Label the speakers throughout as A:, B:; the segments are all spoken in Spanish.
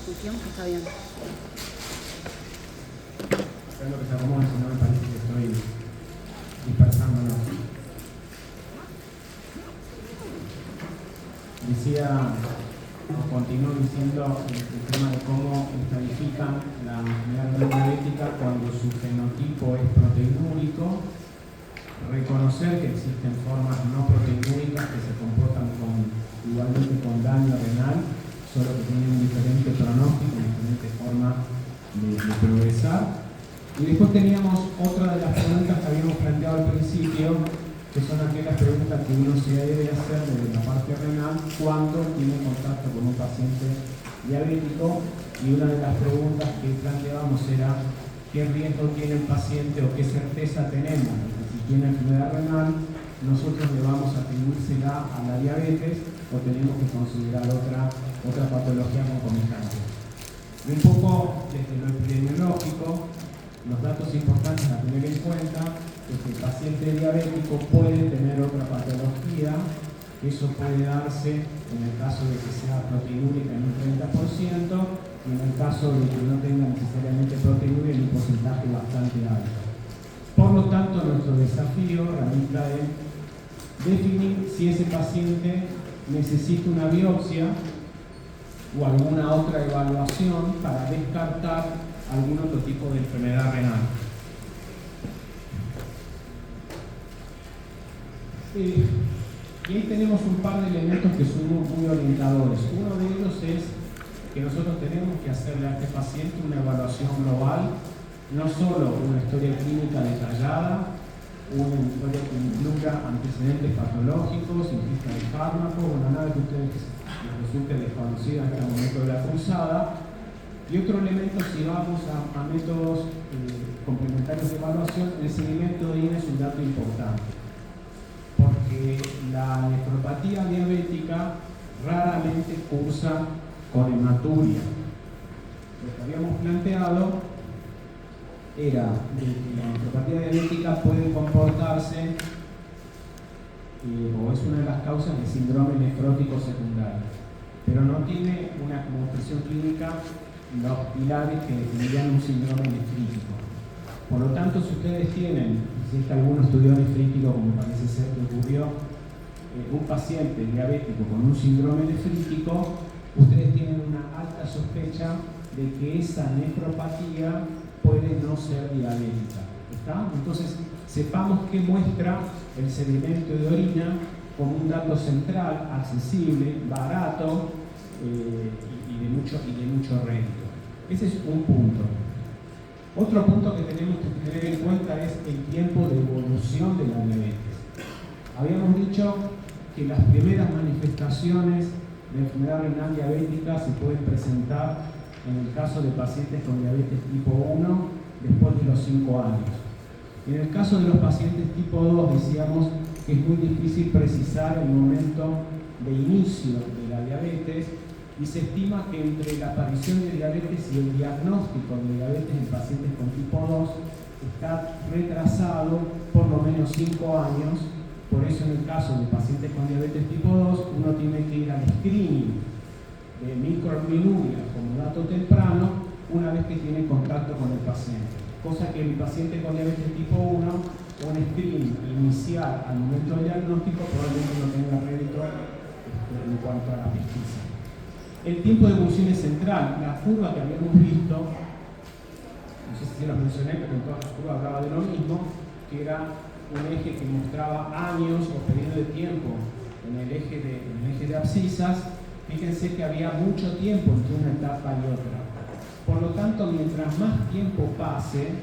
A: discusión, está bien.
B: Es lo que se acomoda, si no me parece que estoy dispersándonos. Decía, o continúo diciendo el tema de cómo estadifican la enfermedad diabética cuando su fenotipo es proteinúrico, reconocer que existen formas no proteinúricas que se comportan igualmente con daño renal, solo que tienen un diferente pronóstico, una diferente forma de progresar. Y después teníamos otra de las preguntas que habíamos planteado al principio, que son aquellas preguntas que uno se debe hacer desde la parte renal cuando tiene contacto con un paciente diabético. Y una de las preguntas que planteábamos era qué riesgo tiene el paciente o qué certeza tenemos de que si tiene enfermedad renal nosotros le vamos a atribuírsela a la diabetes o tenemos que considerar otra patología concomitante. Y un poco desde lo epidemiológico, los datos importantes a tener en cuenta es que el paciente diabético puede tener otra patología. Eso puede darse en el caso de que sea proteinúrica en un 30% y en el caso de que no tenga necesariamente proteinúrica en un porcentaje bastante alto. Por lo tanto, nuestro desafío radica en definir si ese paciente necesita una biopsia o alguna otra evaluación para descartar algún otro tipo de enfermedad renal. Y ahí tenemos un par de elementos que son muy orientadores. Uno de ellos es que nosotros tenemos que hacerle a este paciente una evaluación global, no solo una historia clínica detallada, una historia que incluya antecedentes patológicos, ingesta de fármacos, bueno, nada que a ustedes les resulte desconocido en este momento de la cursada. Y otro elemento, si vamos a métodos complementarios de evaluación, el seguimiento de INE es un dato importante, porque la nefropatía diabética raramente cursa con hematuria. Lo que habíamos planteado era que la nefropatía diabética puede comportarse o es una de las causas del síndrome nefrótico secundario, pero no tiene una como expresión clínica los pilares que definirían un síndrome nefrítico. Por lo tanto, si ustedes tienen, si es que alguno estudió nefrítico, como parece ser que ocurrió, un paciente diabético con un síndrome nefrítico, ustedes tienen una alta sospecha de que esa nefropatía puede no ser diabética. ¿Está? Entonces, sepamos qué muestra el sedimento de orina como un dato central, accesible, barato y de mucho rédito. Ese es un punto. Otro punto que tenemos que tener en cuenta es el tiempo de evolución de la diabetes. Habíamos dicho que las primeras manifestaciones de enfermedad renal diabética se pueden presentar en el caso de pacientes con diabetes tipo 1 después de los 5 años. En el caso de los pacientes tipo 2 decíamos que es muy difícil precisar el momento de inicio de la diabetes y se estima que entre la aparición de diabetes y el diagnóstico de diabetes en pacientes con tipo 2 está retrasado por lo menos 5 años. Por eso en el caso de pacientes con diabetes tipo 2 uno tiene que ir al screening de microalbuminuria como dato temprano una vez que tiene contacto con el paciente. Cosa que el paciente con diabetes tipo 1, un screening inicial al momento del diagnóstico probablemente no tenga rédito en cuanto a la pesquisa. El tiempo de evolución es central. La curva que habíamos visto, no sé si lo mencioné, pero en todas las curvas hablaba de lo mismo, que era un eje que mostraba años o periodo de tiempo en el eje de abscisas. Fíjense que había mucho tiempo entre una etapa y otra. Por lo tanto, mientras más tiempo pase,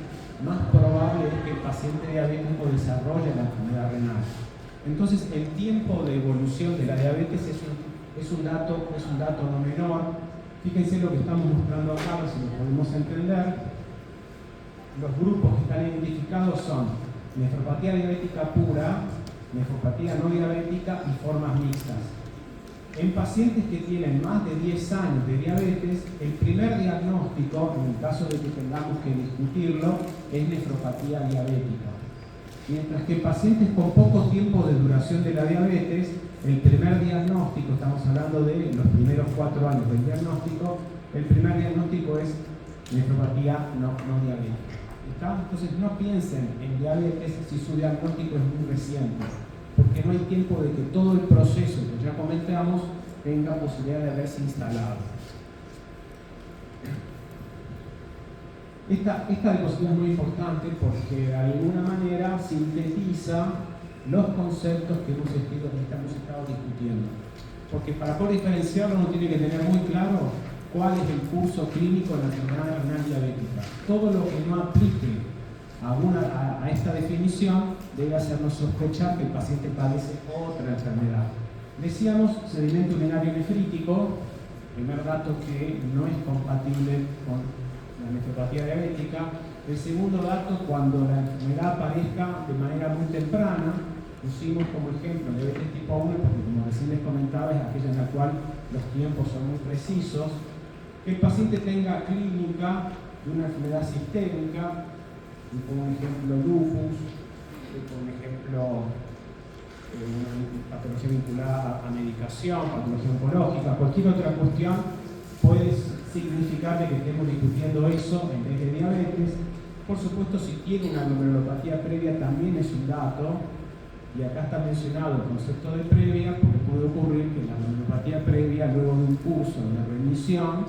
B: más probable es que el paciente diabético desarrolle la enfermedad renal. Entonces, el tiempo de evolución de la diabetes es un dato no menor. Fíjense lo que estamos mostrando acá, si lo podemos entender. Los grupos que están identificados son nefropatía diabética pura, nefropatía no diabética y formas mixtas. En pacientes que tienen más de 10 años de diabetes, el primer diagnóstico, en el caso de que tengamos que discutirlo, es nefropatía diabética. Mientras que en pacientes con poco tiempo de duración de la diabetes, el primer diagnóstico, estamos hablando de los primeros 4 años del diagnóstico, el primer diagnóstico es nefropatía no diabética. ¿Está? Entonces no piensen en diabetes si su diagnóstico es muy reciente, porque no hay tiempo de que todo el proceso que ya comentamos tenga posibilidad de haberse instalado. Esta diapositiva es muy importante porque de alguna manera sintetiza los conceptos que hemos estado discutiendo. Porque para poder diferenciarlo uno tiene que tener muy claro cuál es el curso clínico de la enfermedad renal diabética. Todo lo que no aplique a esta definición debe hacernos sospechar que el paciente padece otra enfermedad. Decíamos sedimento urinario nefrítico, primer dato que no es compatible con la nefropatía diabética. El segundo dato, cuando la enfermedad aparezca de manera muy temprana, pusimos como ejemplo diabetes tipo 1, porque como recién les comentaba, es aquella en la cual los tiempos son muy precisos. Que el paciente tenga clínica de una enfermedad sistémica, como ejemplo lupus, como ejemplo una patología vinculada a medicación, patología oncológica, cualquier otra cuestión puede significar de que estemos discutiendo eso en vez de diabetes. Por supuesto, si tiene una glomerulopatía previa también es un dato, y acá está mencionado el concepto de previa, porque puede ocurrir que la glomerulopatía previa, luego de un curso de remisión,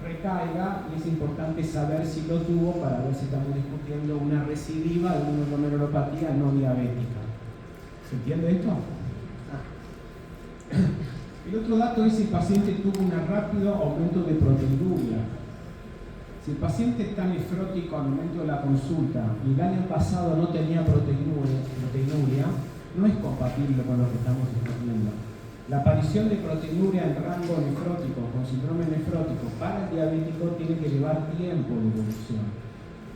B: recaiga, y es importante saber si lo tuvo para ver si estamos discutiendo una recidiva de una glomerulopatía no diabética. ¿Se entiende esto? El otro dato es si el paciente tuvo un rápido aumento de proteinuria. Si el paciente está nefrótico al momento de la consulta y el año pasado no tenía proteinuria, no es compatible con lo que estamos discutiendo. La aparición de proteinuria en rango nefrótico con síndrome nefrótico para el diabético tiene que llevar tiempo de evolución.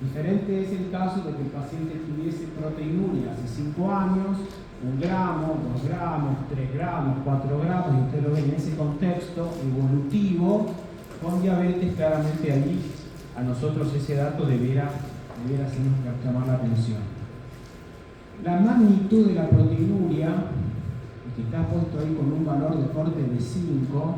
B: Diferente es el caso de que el paciente tuviese proteinuria hace 5 años, 1 gramo, 2 gramos, 3 gramos, 4 gramos, y usted lo ve en ese contexto evolutivo con diabetes. Claramente ahí a nosotros ese dato debiera hacernos llamar la atención. La magnitud de la proteinuria, que está puesto ahí con un valor de corte de 5,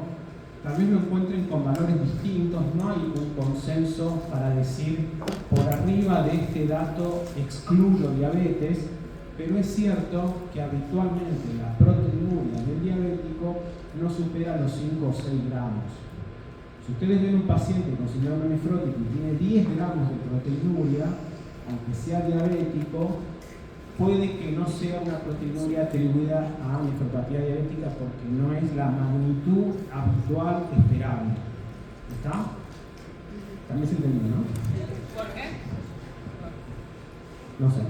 B: también lo encuentren con valores distintos. No hay un consenso para decir por arriba de este dato excluyo diabetes, pero es cierto que habitualmente la proteinuria del diabético no supera los 5 o 6 gramos. Si ustedes ven un paciente con síndrome nefrótico y tiene 10 gramos de proteinuria, aunque sea diabético, puede que no sea una proteinuria atribuida a nefropatía diabética porque no es la magnitud habitual esperable. ¿Está? También se entendió, ¿no?
A: ¿Por qué?
B: No sé.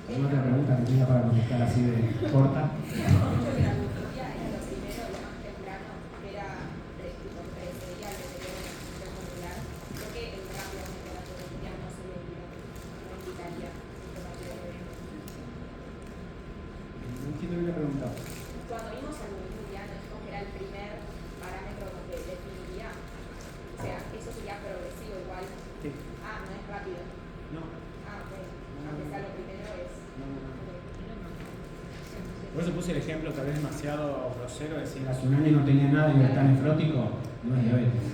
B: ¿Alguna otra pregunta que tenga para contestar así de corta?
A: Cuando vimos el proteinuria, nos dijo que era el primer parámetro donde definiría, o sea, eso sería progresivo igual.
B: Sí.
A: Ah, no es rápido.
B: No.
A: Ah, ok. Aunque sea lo primero es.
B: Por eso puse el ejemplo tal vez demasiado grosero, decir hace un año no tenía nada y está nefrótico, no es diabetes.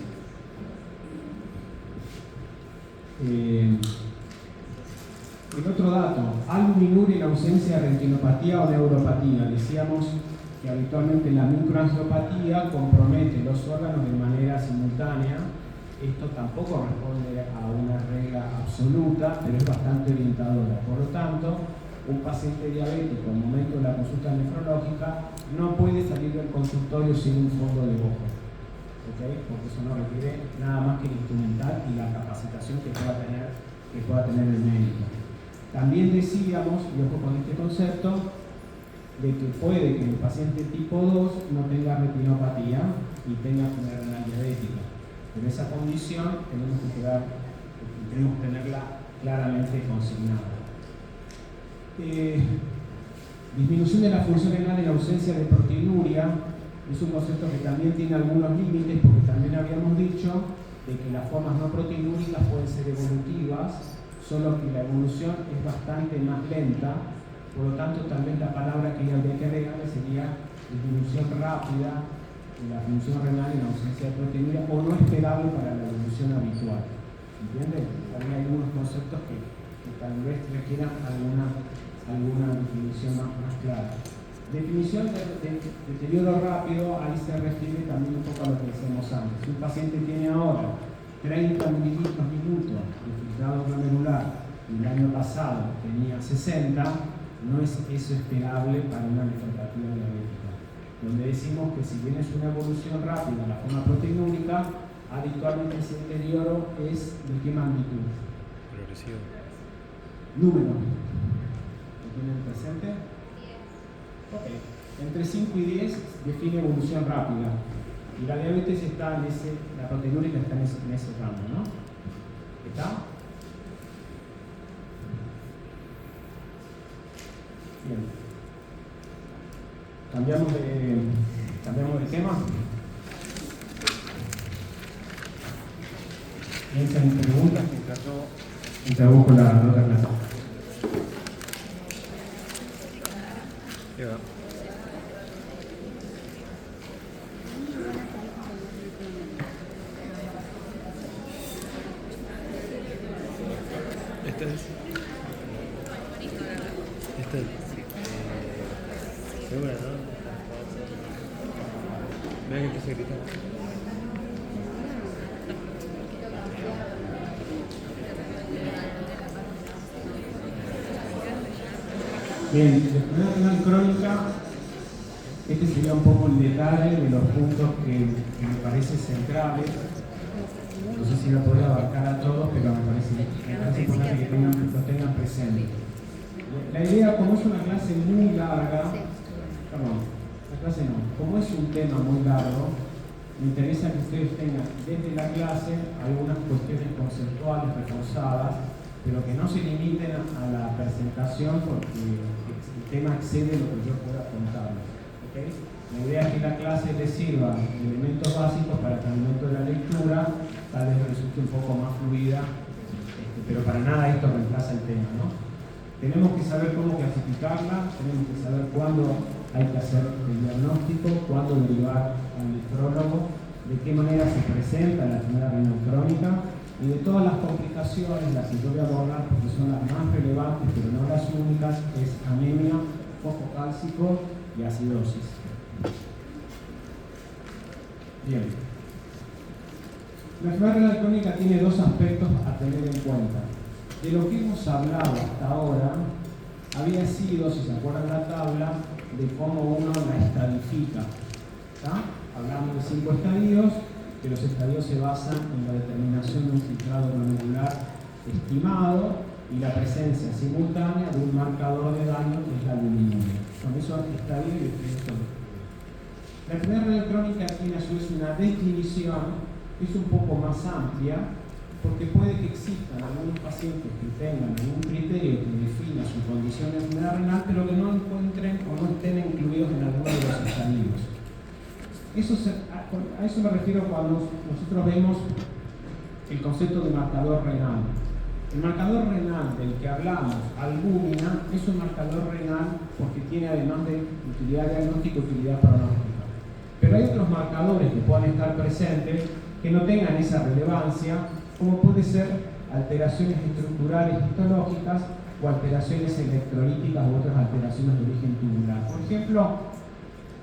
B: El otro dato, albuminuria en ausencia de retinopatía o neuropatía. Decíamos que habitualmente la microangiopatía compromete los órganos de manera simultánea. Esto tampoco responde a una regla absoluta, pero es bastante orientadora. Por lo tanto, un paciente diabético al momento de la consulta nefrológica no puede salir del consultorio sin un fondo de ojo, ¿okay? Porque eso no requiere nada más que el instrumental y la capacitación que pueda tener el médico. También decíamos, y ojo con este concepto, de que puede que el paciente tipo 2 no tenga retinopatía y tenga enfermedad renal diabética. Pero esa condición tenemos que tenerla claramente consignada. Disminución de la función renal en ausencia de proteinuria es un concepto que también tiene algunos límites, porque también habíamos dicho de que las formas no proteinúricas pueden ser evolutivas, solo que la evolución es bastante más lenta. Por lo tanto, también la palabra que habría que agregarle sería disminución rápida la función renal en ausencia de proteinuria o no esperable para la evolución habitual. ¿Entienden? También hay algunos conceptos que tal vez requieran alguna definición más clara. Definición de deterioro rápido, ahí se refiere también un poco a lo que decíamos antes. Si un paciente tiene ahora 30 mililitros minutos de filtrado glomerular y el año pasado tenía 60, no es eso esperable para una nefropatía diabética. Donde decimos que si bien es una evolución rápida en la forma proteinúrica, habitualmente ese deterioro es ¿de qué magnitud?
C: Progresivo.
B: Número. ¿Lo tienen presente? Ok. Entre 5 y 10 define evolución rápida. Y la diabetes está en la proteinúrica está en ese rango, ¿no? ¿Está? Bien. ¿Cambiamos de tema? ¿Piensan en preguntas mientras busco la otra clase?
C: Ya. Esta es. Segura, ¿no? Mira que empieza a gritar.
B: Bien, la enfermedad renal crónica, este sería un poco el detalle de los puntos que me parecen centrales. No sé si lo podría abarcar a todos, pero me parece importante que lo tengan presente. La idea, como es una clase muy larga, como es un tema muy largo, me interesa que ustedes tengan desde la clase algunas cuestiones conceptuales reforzadas, pero que no se limiten a la presentación porque el tema excede lo que yo pueda contarles. ¿Okay? La idea es que la clase les sirva de elementos básicos para que al momento de la lectura tal vez resulte un poco más fluida, pero para nada esto reemplaza el tema, ¿no? Tenemos que saber cómo clasificarla, tenemos que saber cuándo hay que hacer el diagnóstico, cuándo derivar al nefrólogo, de qué manera se presenta la enfermedad renal crónica y de todas las complicaciones, las que yo voy a abordar porque son las más relevantes, pero no las únicas, es anemia, foco cálcico y acidosis. Bien. La enfermedad renal crónica tiene dos aspectos a tener en cuenta. De lo que hemos hablado hasta ahora, había sido, si se acuerdan la tabla, de cómo uno la estadifica. ¿Está? Hablamos de 5 estadios, que los estadios se basan en la determinación de un filtrado glomerular estimado y la presencia simultánea de un marcador de daño que es la albuminuria. Son esos estadios y definición. La enfermedad renal crónica tiene a su vez una definición que es un poco más amplia, porque puede que existan algunos pacientes que tengan algún criterio que defina su condición de enfermedad renal, pero que no encuentren o no estén incluidos en alguno de los estadios. A eso me refiero cuando nosotros vemos el concepto de marcador renal. El marcador renal del que hablamos, albúmina, es un marcador renal porque tiene además de utilidad diagnóstica, utilidad pronóstica. Pero hay otros marcadores que puedan estar presentes que no tengan esa relevancia, como puede ser alteraciones estructurales histológicas o alteraciones electrolíticas u otras alteraciones de origen tubular. Por ejemplo,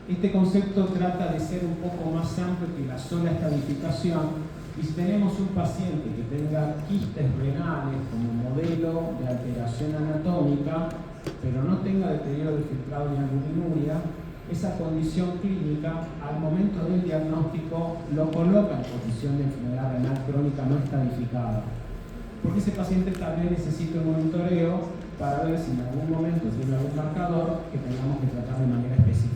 B: este concepto trata de ser un poco más amplio que la sola estadificación, y si tenemos un paciente que tenga quistes renales como modelo de alteración anatómica, pero no tenga deterioro de filtrado ni albuminuria, esa condición clínica al momento del diagnóstico lo coloca en posición de enfermedad renal crónica no estadificada, porque ese paciente tal vez necesita un monitoreo para ver si en algún momento tiene algún marcador que tengamos que tratar de manera específica.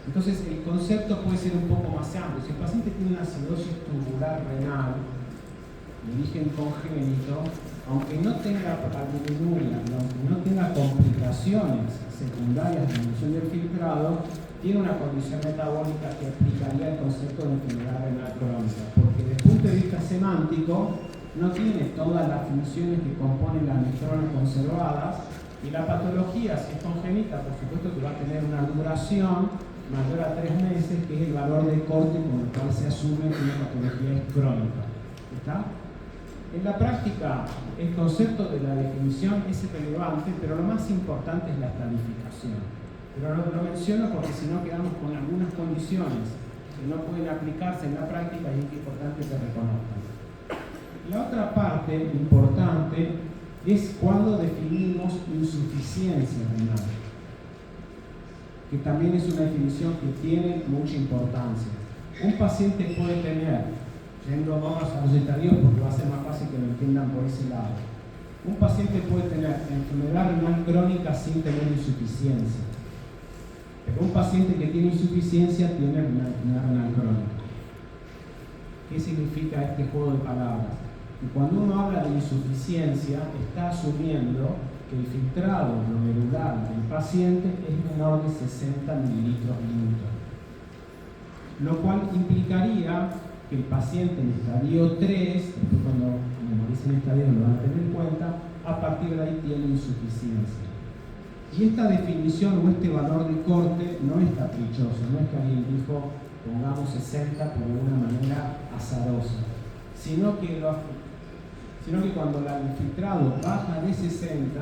B: Entonces el concepto puede ser un poco más amplio. Si el paciente tiene una acidosis tubular renal de origen congénito, aunque no tenga albuminuria, aunque no tenga complicaciones secundarias de disminución del filtrado, tiene una condición metabólica que aplicaría el concepto de enfermedad renal crónica, porque desde el punto de vista semántico no tiene todas las funciones que componen las nefronas conservadas, y la patología, si es congénita, por supuesto que va a tener una duración y mayor a 3 meses, que es el valor de corte con el cual se asume que una patología es crónica. ¿Está? En la práctica, el concepto de la definición es relevante, pero lo más importante es la estadificación. Pero lo menciono porque si no quedamos con algunas condiciones que no pueden aplicarse en la práctica y es importante que reconozcan. La otra parte importante es cuando definimos insuficiencia renal, que también es una definición que tiene mucha importancia. Un paciente puede tener, yendo más a los estadios porque va a ser más fácil que lo entiendan por ese lado, un paciente puede tener enfermedad renal crónica sin tener insuficiencia, pero un paciente que tiene insuficiencia tiene enfermedad renal crónica. ¿Qué significa este juego de palabras? Y cuando uno habla de insuficiencia, está asumiendo que el filtrado glomerular del paciente es menor de 60 mililitros minuto, lo cual implicaría que el paciente en estadio 3, después cuando memoricen estadio lo van a tener en cuenta, a partir de ahí tiene insuficiencia. Y esta definición o este valor de corte no es caprichoso, no es que alguien dijo pongamos 60 por una manera azarosa, sino que cuando el filtrado baja de 60,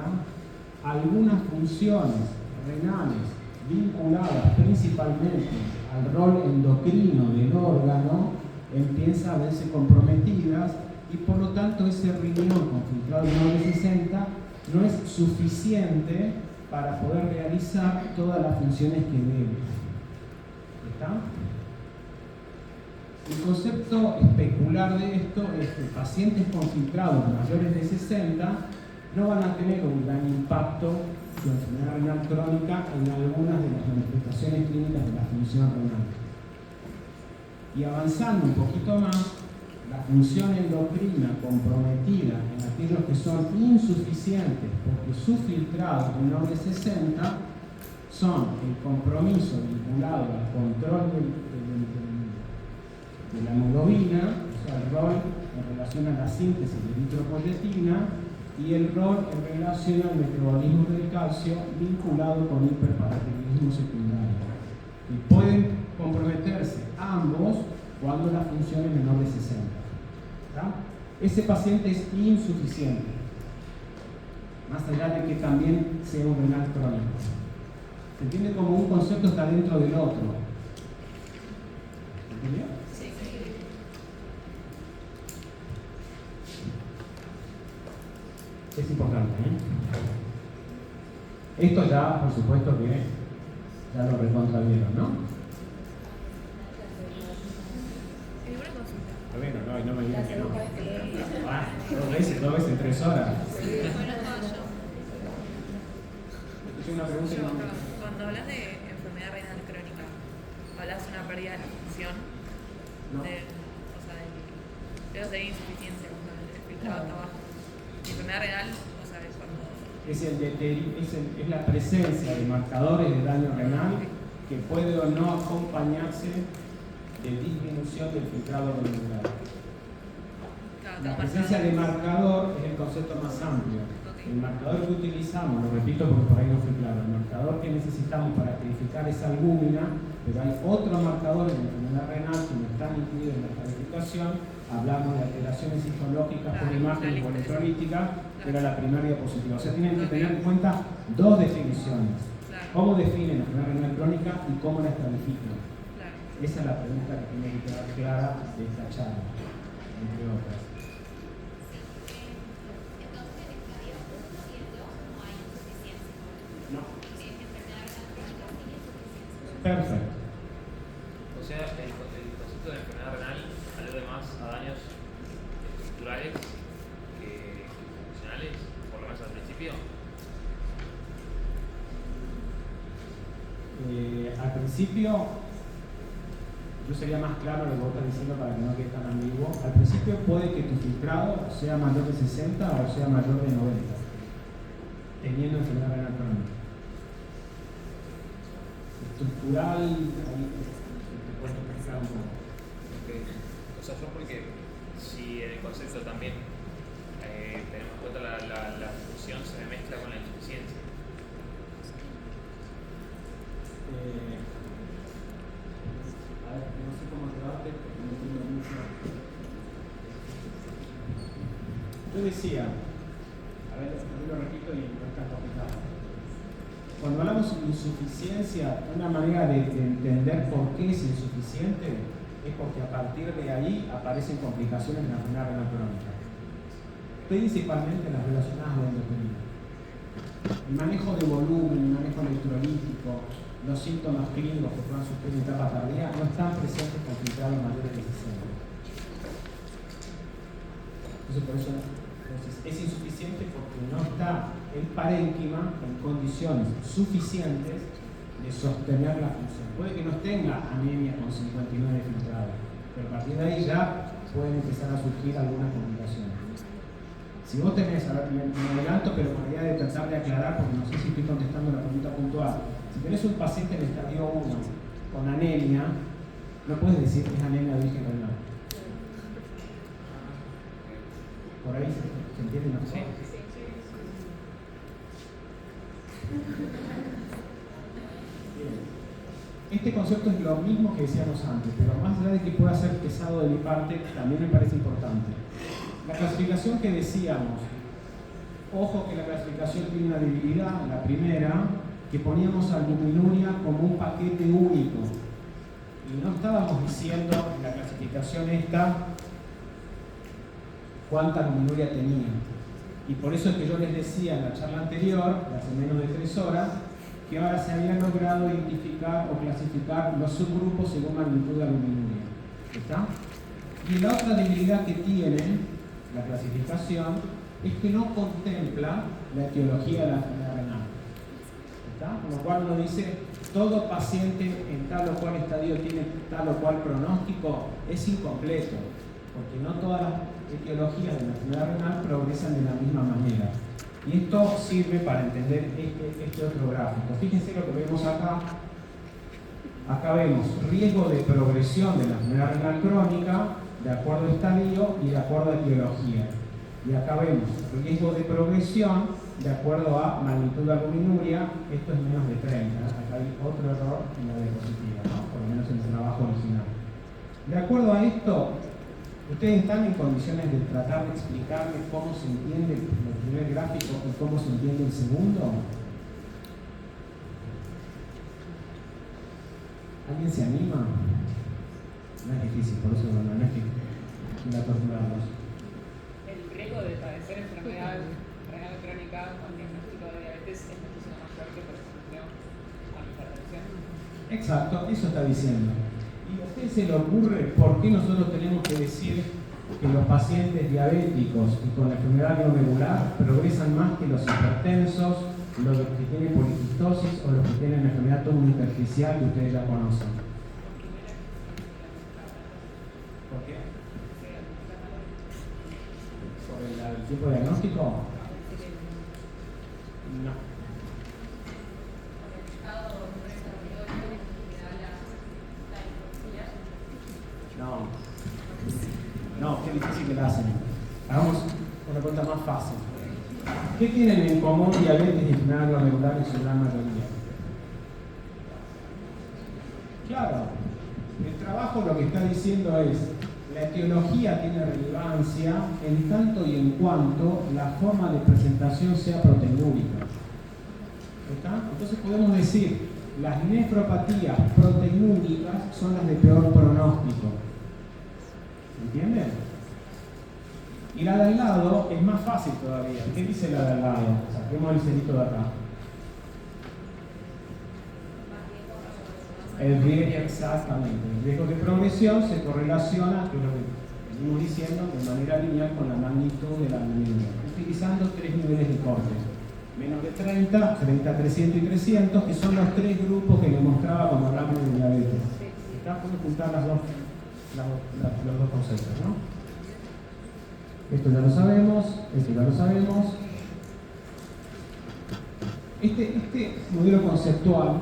B: algunas funciones renales vinculadas principalmente al rol endocrino del órgano empiezan a verse comprometidas y por lo tanto ese riñón con filtrado menor de 60 no es suficiente para poder realizar todas las funciones que debe. ¿Está? El concepto especular de esto es que pacientes con filtrados mayores de 60 no van a tener un gran impacto de enfermedad renal crónica en algunas de las manifestaciones clínicas de la función renal. Y avanzando un poquito más, la función endocrina comprometida en aquellos que son insuficientes porque su filtrado menor de 60 son el compromiso vinculado al control de la hemoglobina, o sea, el rol en relación a la síntesis de eritropoyetina y el rol en relación al metabolismo del calcio vinculado con hiperparatiroidismo secundario. Y pueden comprometerse ambos cuando la función es menor de 60. ¿Tá? Ese paciente es insuficiente, más allá de que también sea un renal crónico. Se entiende como un concepto está dentro del otro. ¿Entendió?
A: Sí.
B: Es importante, Esto ya, por supuesto que ya lo recontrayeron, ¿no? Bueno, no me digan que no. Dos veces, 3 horas. Una pregunta.
D: Cuando hablas de enfermedad renal crónica, ¿hablas de una pérdida de la función?
B: No.
D: De insuficiencia, cuando el filtrado está bajo. Enfermedad renal, o sea, es cuando...
B: Es la presencia de marcadores de daño renal que puede o no acompañarse de disminución del filtrado glomerular. La presencia de marcador es el concepto más amplio. El marcador que utilizamos, lo repito porque por ahí no fue claro, el marcador que necesitamos para calificar es albúmina, pero hay otros marcadores de enfermedad renal que no están incluidos en la calificación. Hablamos de alteraciones histológicas por imagen y por electrolítica, que era la primera diapositiva. O sea, tienen que tener en cuenta dos definiciones. ¿Cómo definen la enfermedad renal crónica y cómo la califican? Esa es la pregunta que tiene que quedar clara de esta charla, entre otras. No. Perfecto.
E: O sea, el concepto de enfermedad renal alude más a daños estructurales que funcionales, por lo menos al principio.
B: Al principio, yo sería más claro lo que vos estás diciendo para que no quede tan ambiguo. Al principio puede que tu filtrado sea mayor de 60 o sea mayor de 90, teniendo enfermedad renal crónica. Estructural, ahí te puedo explicar un poco.
E: Okay. O sea, yo porque si en el concepto también tenemos en cuenta la función se mezcla con la insuficiencia.
B: más debate porque no entiendo mucho. Yo decía, a ver, lo repito y no es tan complicado. Cuando hablamos de insuficiencia, una manera de entender por qué es insuficiente es porque a partir de ahí aparecen complicaciones en la enfermedad renal crónica, principalmente las relacionadas a la endocrina. El manejo de volumen, el manejo electrolítico, los síntomas clínicos que puedan surgir en etapa tardía no están presentes con filtrados mayores de 60. Entonces, por eso es insuficiente porque no está el parénquima en condiciones suficientes de sostener la función. Puede que no tenga anemia con 59 filtrados, pero a partir de ahí ya pueden empezar a surgir algunas complicaciones. Si vos tenés, a ver, me adelanto, pero con la idea de tratar de aclarar, porque no sé si estoy contestando la pregunta puntual. Si tenés un paciente en estadio 1 con anemia, no puedes decir que es anemia de origen renal. ¿Por ahí se entiende mejor?
D: Sí.
B: Este concepto es lo mismo que decíamos antes, pero más allá de que pueda ser pesado de mi parte, también me parece importante. La clasificación que decíamos, ojo que la clasificación tiene una debilidad, la primera, que poníamos albuminuria como un paquete único. Y no estábamos diciendo en la clasificación esta cuánta albuminuria tenía. Y por eso es que yo les decía en la charla anterior, hace menos de 3 horas, que ahora se habían logrado identificar o clasificar los subgrupos según magnitud de albuminuria. ¿Está? Y la otra debilidad que tiene la clasificación es que no contempla la etiología de la enfermedad renal. ¿Está? Con lo cual uno dice, todo paciente en tal o cual estadio tiene tal o cual pronóstico, es incompleto, porque no todas las etiologías de la enfermedad renal progresan de la misma manera. Y esto sirve para entender este otro gráfico. Fíjense lo que vemos acá. Acá vemos riesgo de progresión de la enfermedad renal crónica de acuerdo a estadio y de acuerdo a etiología. Y acá vemos riesgo de progresión de acuerdo a magnitud de albuminuria. Esto es menos de 30. Acá hay otro error en la diapositiva, ¿no? Por lo menos en el trabajo original. De acuerdo a esto, ¿ustedes están en condiciones de tratar de explicarme cómo se entiende el primer gráfico y cómo se entiende el segundo? ¿Alguien se anima? No es difícil, por eso no es que quiera torturarlos.
A: El riesgo de padecer enfermedad renal crónica con diagnóstico de diabetes es muchísimo mayor que, por ejemplo, con hipertensión.
B: Exacto, eso está diciendo. ¿Y a usted se le ocurre por qué nosotros tenemos que decir que los pacientes diabéticos y con la enfermedad glomerular progresan más que los hipertensos, los que tienen poliquistosis o los que tienen enfermedad tumor intersticial que ustedes ya conocen? ¿Por qué? ¿Sobre el tiempo de diagnóstico? No. No, qué difícil que la hacen. Hagamos una pregunta más fácil. ¿Qué tienen en común diabetes y enfermedad glomerular en su gran mayoría? Claro, el trabajo lo que está diciendo es la etiología tiene relevancia en tanto y en cuanto la forma de presentación sea proteinúrica. ¿Está? Entonces podemos decir, las nefropatías proteinúricas son las de peor pronóstico. ¿Entienden? Y la de al lado es más fácil todavía. ¿Qué dice la de al lado? Saquemos el cerito de acá. El riesgo, exactamente. El riesgo de progresión se correlaciona, que es lo que venimos diciendo, de manera lineal con la magnitud de la albuminuria, utilizando 3 niveles de corte. Menos de 30, 30, 300 y 300, que son los 3 grupos que le mostraba cuando hablamos de diabetes. Acá pueden juntar los dos conceptos, ¿no? Esto ya lo sabemos, esto ya lo sabemos. Este modelo conceptual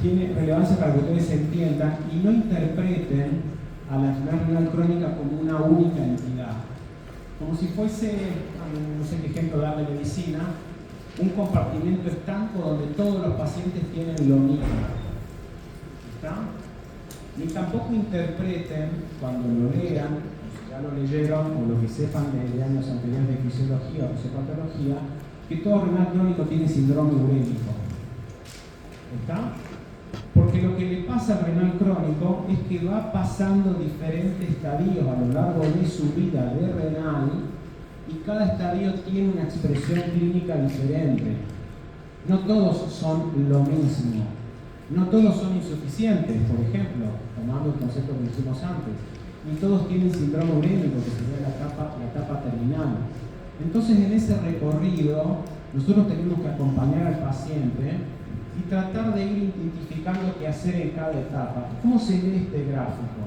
B: tiene relevancia para que ustedes entiendan y no interpreten a la enfermedad renal crónica como una única entidad. Como si fuese, no sé qué ejemplo darle de medicina, un compartimento estanco donde todos los pacientes tienen lo mismo. ¿Está? ni tampoco interpreten cuando lo lean, si ya lo leyeron o lo que sepan de años anteriores de fisiología o fisiopatología, que todo renal crónico tiene síndrome urémico. ¿Está? Porque lo que le pasa al renal crónico es que va pasando diferentes estadios a lo largo de su vida de renal y cada estadio tiene una expresión clínica diferente. No todos son lo mismo. No todos son insuficientes, por ejemplo, tomando el concepto que dijimos antes. Ni todos tienen síndrome urémico, que sería la etapa terminal. Entonces, en ese recorrido, nosotros tenemos que acompañar al paciente y tratar de ir identificando qué hacer en cada etapa. ¿Cómo se ve este gráfico?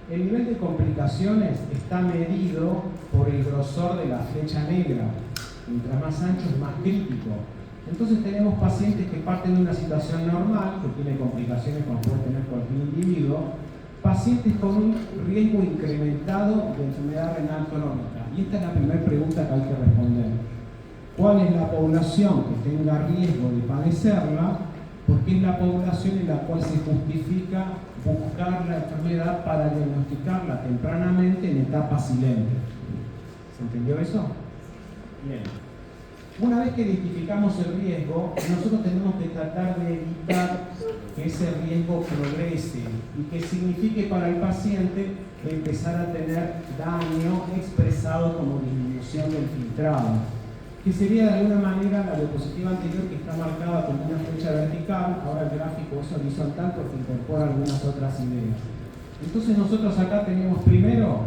B: El nivel de complicaciones está medido por el grosor de la flecha negra. Mientras más ancho es más crítico. Entonces tenemos pacientes que parten de una situación normal, que tiene complicaciones como puede tener cualquier individuo, pacientes con un riesgo incrementado de enfermedad renal crónica. Y esta es la primera pregunta que hay que responder. ¿Cuál es la población que tenga riesgo de padecerla? Porque es la población en la cual se justifica buscar la enfermedad para diagnosticarla tempranamente en etapa silente. ¿Se entendió eso? Bien. Una vez que identificamos el riesgo, nosotros tenemos que tratar de evitar que ese riesgo progrese y que signifique para el paciente empezar a tener daño expresado como disminución del filtrado, que sería de alguna manera la diapositiva anterior, que está marcada como una flecha vertical. Ahora el gráfico es horizontal porque incorpora algunas otras ideas. Entonces nosotros acá tenemos primero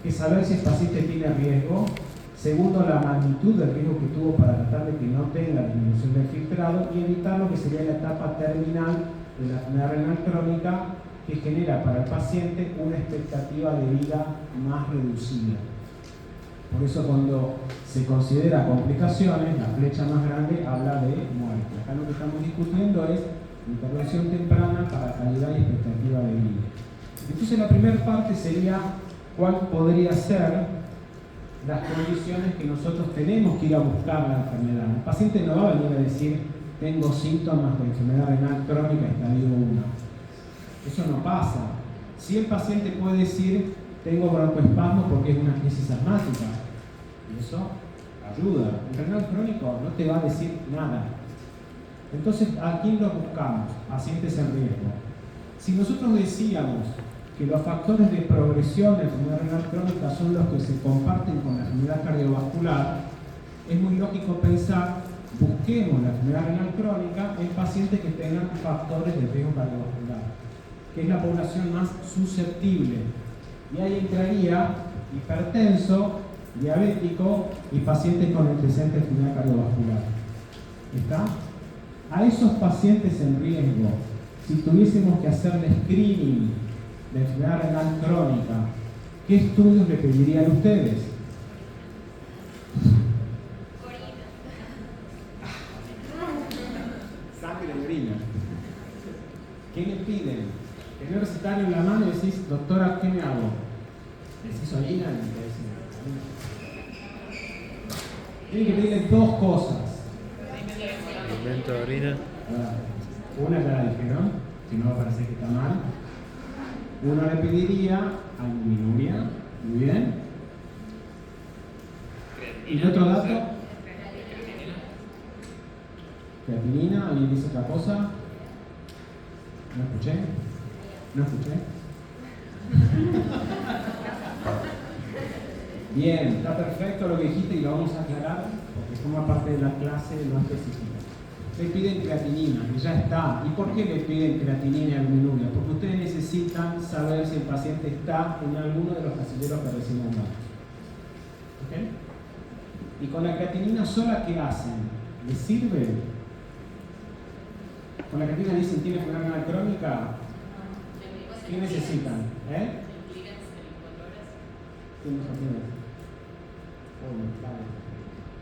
B: que saber si el paciente tiene riesgo. Segundo, la magnitud del riesgo que tuvo para tratar de que no tenga disminución del filtrado y evitar lo que sería la etapa terminal de la enfermedad renal crónica, que genera para el paciente una expectativa de vida más reducida. Por eso cuando se considera complicaciones, la flecha más grande habla de muerte. Acá lo que estamos discutiendo es intervención temprana para calidad y expectativa de vida. Entonces la primera parte sería cuál podría ser las condiciones que nosotros tenemos que ir a buscar la enfermedad. El paciente no va a venir a decir tengo síntomas de enfermedad renal crónica estadio 1. Eso no pasa. Si el paciente puede decir tengo broncoespasmo porque es una crisis asmática, y eso ayuda. El renal crónico no te va a decir nada. Entonces, ¿a quién lo buscamos? Pacientes en riesgo. Si nosotros decíamos que los factores de progresión de enfermedad renal crónica son los que se comparten con la enfermedad cardiovascular, es muy lógico pensar, busquemos la enfermedad renal crónica en pacientes que tengan factores de riesgo cardiovascular, que es la población más susceptible. Y ahí entraría hipertenso, diabético y pacientes con antecedentes de enfermedad cardiovascular. ¿Está? A esos pacientes en riesgo, si tuviésemos que hacerle screening de enfermedad renal crónica, ¿qué estudios le pedirían ustedes? Sangre y orina. ¿Qué le piden? Tener recetario en la mano y decís, doctora, ¿qué me hago? Decís orina y te decís orina. Tienen que pedirle dos cosas.
C: Alimento de orina.
B: Una ya la dije, ¿no? Si no va a parecer que está mal. Uno le pediría albuminuria, muy bien. ¿Y el otro dato? Creatinina, ¿alguien dice otra cosa? ¿No escuché? ¿No escuché? Bien, está perfecto lo que dijiste y lo vamos a aclarar porque forma parte de la clase no específica. Le piden creatinina, que ya está. ¿Y por qué le piden creatinina y albuminuria? Porque ustedes necesitan saber si el paciente está en alguno de los casilleros que recién nombramos. ¿Ok? Y con la creatinina sola, ¿qué hacen? ¿Les sirve? Con la creatinina dicen, ¿tiene enfermedad renal crónica? ¿Qué necesitan?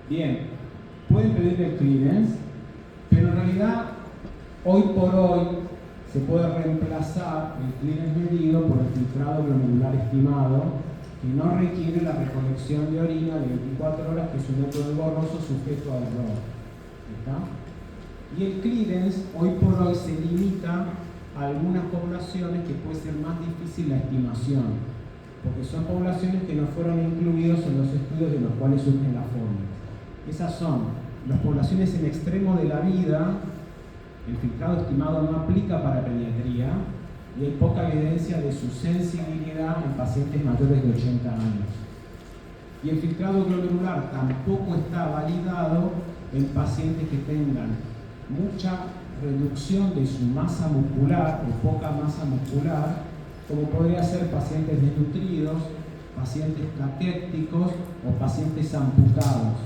B: Bien, pueden pedirle el clearance, pero en realidad, hoy por hoy, se puede reemplazar el clearance medido por el filtrado glomerular estimado, que no requiere la recolección de orina de 24 horas, que es un método borroso sujeto a error. ¿Está? Y el clearance, hoy por hoy, se limita algunas poblaciones que puede ser más difícil la estimación, porque son poblaciones que no fueron incluidos en los estudios de los cuales surgen las fórmulas. Esas son las poblaciones en extremo de la vida. El filtrado estimado no aplica para pediatría y hay poca evidencia de su sensibilidad en pacientes mayores de 80 años. Y el filtrado glomerular tampoco está validado en pacientes que tengan mucha reducción de su masa muscular o poca masa muscular, como podría ser pacientes desnutridos, pacientes caquéticos o pacientes amputados.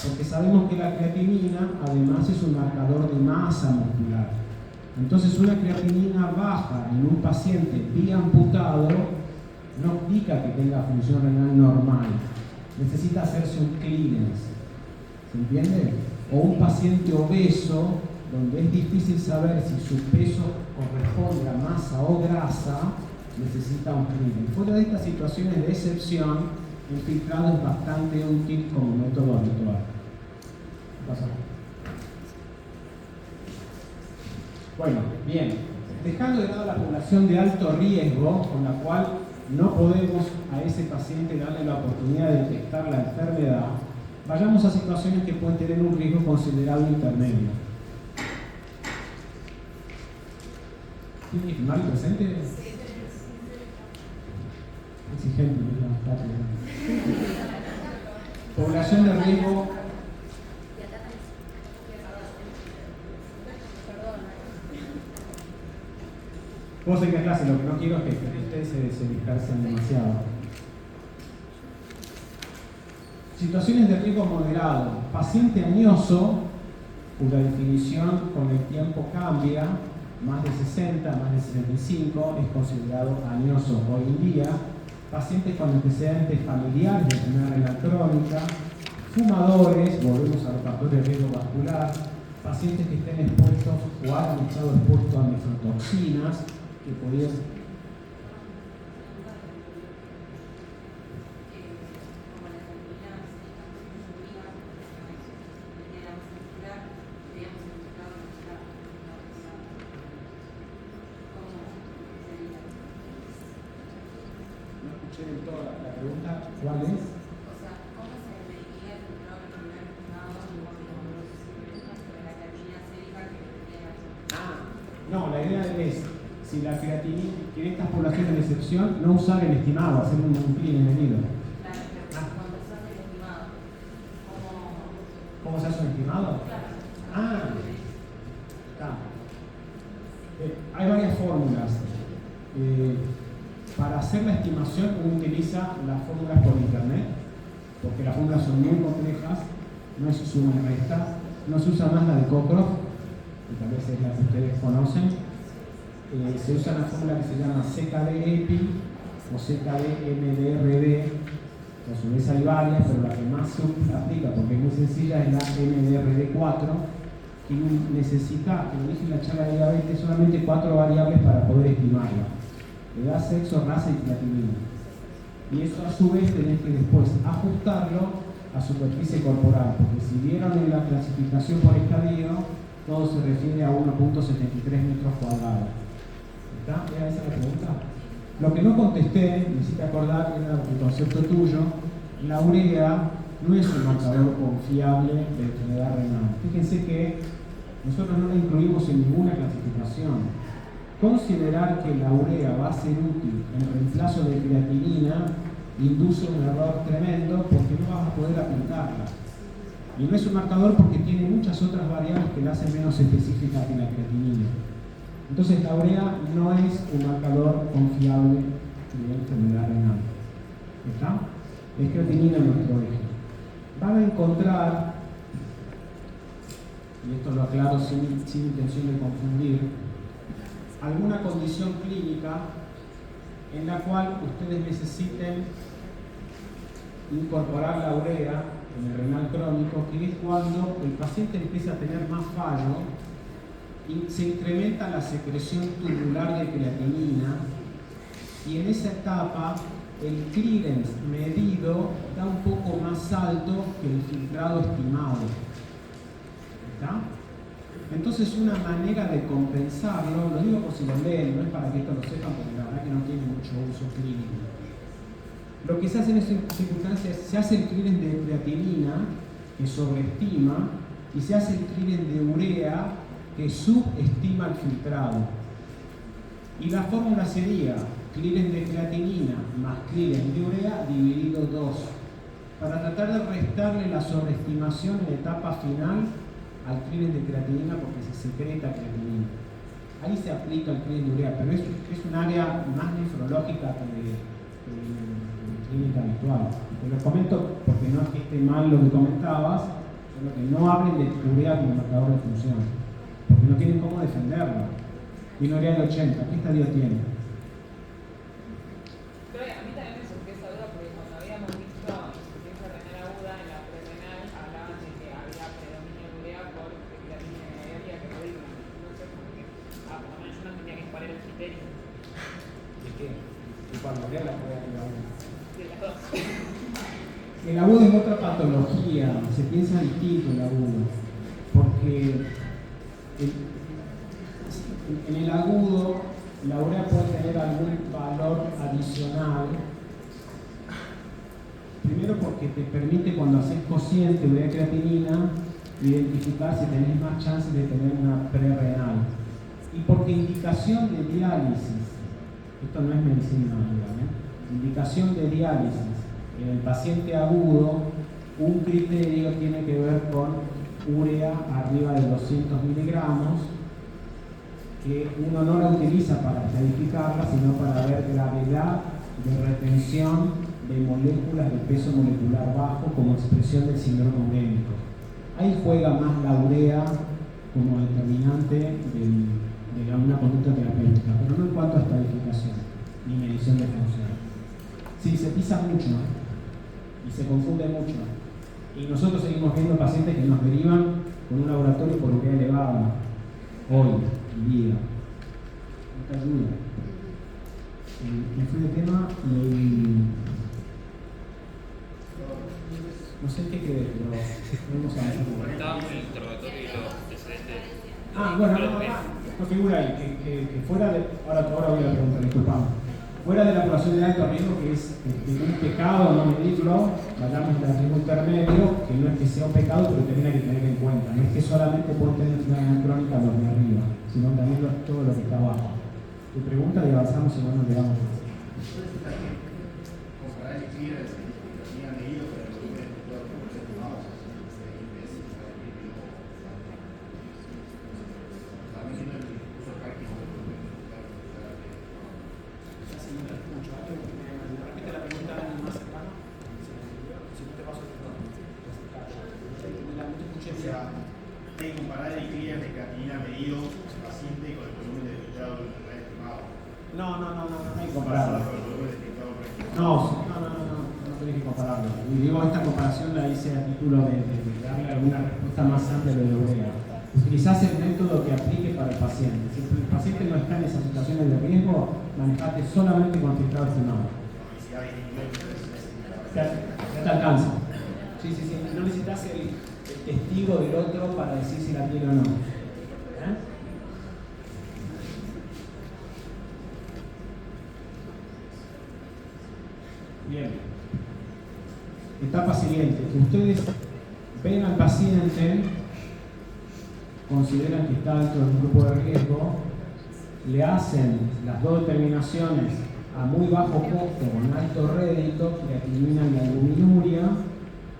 B: Porque sabemos que la creatinina además es un marcador de masa muscular. Entonces una creatinina baja en un paciente biamputado no indica que tenga función renal normal. Necesita hacerse un clearance. ¿Se entiende? O un paciente obeso, donde es difícil saber si su peso corresponde a masa o grasa, necesita un clearance. Fuera de estas situaciones de excepción, el filtrado es bastante útil como método habitual. ¿Qué pasa? Bueno, bien. Dejando de lado la población de alto riesgo, con la cual no podemos a ese paciente darle la oportunidad de detectar la enfermedad, vayamos a situaciones que pueden tener un riesgo considerable intermedio. ¿Tiene que firmar el presente? Exigente, población de riesgo. Puedo seguir en clase, lo que no quiero es que ustedes se dispersen demasiado. Situaciones de riesgo moderado. Paciente añoso, cuya definición con el tiempo cambia, más de 60, más de 65, es considerado añoso hoy en día. Pacientes con antecedentes familiares de enfermedad renal crónica, fumadores, volvemos a los factores de riesgo vascular, pacientes que estén expuestos o hayan estado expuestos a nefrotoxinas, que podrían... No escuché del todo la pregunta, ¿cuál es?
F: O sea, ¿cómo se mediría el filtrado glomerular estimado con la creatinina sérica que debería hacer?
B: No, la idea es, si la creatinina, que en estas poblaciones de excepción, no usar el estimado, hacer un clean medido.
F: Claro, pero cuando se hace el estimado,
B: ¿Cómo se hace un estimado?
F: Claro.
B: Está. Hay varias fórmulas. Para hacer la estimación uno utiliza las fórmulas por internet, porque las fórmulas son muy complejas, no se suma y resta, no se usa más la de Cockcroft, que tal vez es la que ustedes conocen. Se usa una fórmula que se llama CKD-EPI o CKD-MDRD, que a su vez hay varias, pero la que más se aplica, porque es muy sencilla, es la MDRD4, que necesita, como dije en la charla de diabetes, solamente 4 variables para poder estimarla: edad, sexo, raza y creatinina. Y eso a su vez tenés que después ajustarlo a superficie corporal, porque si vieron en la clasificación por estadio, todo se refiere a 1.73 metros cuadrados. ¿Está? ¿Era esa la pregunta? Lo que no contesté, necesito acordar, era el concepto tuyo. La urea no es un marcador confiable de enfermedad renal. Fíjense que nosotros no la incluimos en ninguna clasificación. Considerar que la urea va a ser útil en reemplazo de creatinina induce un error tremendo, porque no vas a poder aplicarla. Y no es un marcador porque tiene muchas otras variables que la hacen menos específica que la creatinina. Entonces la urea no es un marcador confiable de enfermedad renal. ¿Está? Es creatinina nuestro eje. Van a encontrar, y esto lo aclaro sin intención de confundir, alguna condición clínica en la cual ustedes necesiten incorporar la urea en el renal crónico, que es cuando el paciente empieza a tener más fallo y se incrementa la secreción tubular de creatinina, y en esa etapa el clearance medido da un poco más alto que el filtrado estimado. ¿Está? Entonces una manera de compensarlo, lo digo por si lo leen, no es para que esto lo sepan porque la verdad que no tiene mucho uso clínico. Lo que se hace en estas circunstancias, se hace el clearance de creatinina, que sobreestima, y se hace el clearance de urea, que subestima el filtrado. Y la fórmula sería clearance de creatinina más clearance de urea dividido 2, para tratar de restarle la sobreestimación en la etapa final al clearance de creatinina porque se secreta creatinina. Ahí se aplica el clearance de urea, pero es un área más nefrológica que de clínica habitual. Te lo comento porque no es que esté mal lo que comentabas, solo que no hablen de urea como marcador de función, porque no tienen cómo defenderlo. Tiene urea de 80, ¿qué estadio tiene?
A: Pero a mí también me surgió esa duda porque cuando habíamos visto insuficiencia renal aguda en la prerenal hablaban de que había predominio de urea por creatinina media que ridícula. No sé por qué. Por lo menos yo no tenía que cuál era el criterio.
B: ¿De qué? ¿Y cuando urea la urea de la urea?
A: De las dos.
B: El agudo es otra patología, se piensa distinto el agudo, porque en el agudo la urea puede tener algún valor adicional. Primero porque te permite cuando haces cociente urea creatinina identificar si tenés más chances de tener una prerrenal. Y porque indicación de diálisis, esto no es medicina, indicación de diálisis en el paciente agudo, un criterio tiene que ver con urea arriba de 200 miligramos, que uno no la utiliza para estadificarla, sino para ver gravedad de retención de moléculas de peso molecular bajo como expresión del síndrome urémico. Ahí juega más la urea como determinante de una conducta terapéutica, pero no en cuanto a estadificación ni medición de función. Sí, se pisa mucho, y se confunde mucho. Y nosotros seguimos viendo pacientes que nos derivan con un laboratorio por urea elevada, hoy en día. No te ayuda. Me fui de tema y no sé qué quedé, pero vamos a ver.
E: Estábamos en el interrogatorio y los antecedentes.
B: Bueno, no figura ahí, que fuera de. Ahora voy a la pregunta, disculpame. Fuera de la población de alto riesgo, que es un pecado no medirlo, vayamos al riesgo intermedio, que no es que sea un pecado, pero también hay que tener en cuenta. No es que solamente pueden tener enfermedad crónica los de arriba, sino también todo lo que está abajo. Tu pregunta y avanzamos y bueno, le damos.
G: Comparar el clearance que tenía medido con el volumen de todo el estimados. También tiene el discurso práctico del volumen.
B: Repite la pregunta más cercana. Si no te paso el perdón.
G: O sea, hay que comparar el clearance de creatinina medido en paciente con el volumen de filtrado del estimado.
B: No hay que compararlo. No tenés que compararlo. Y digo, esta comparación la hice a título de darle alguna respuesta más amplia de lo que urea. Utilizás el método que aplique para el paciente. Si el paciente no está en esas situaciones de riesgo, manejate solamente con filtrado estimado. Te alcanza. Sí. No necesitas el testigo del otro para decir si la tiene o no. Bien. Etapa siguiente. Ustedes ven al paciente, consideran que está dentro de un grupo de riesgo, le hacen las dos determinaciones a muy bajo costo, con alto rédito, creatinina y albuminuria,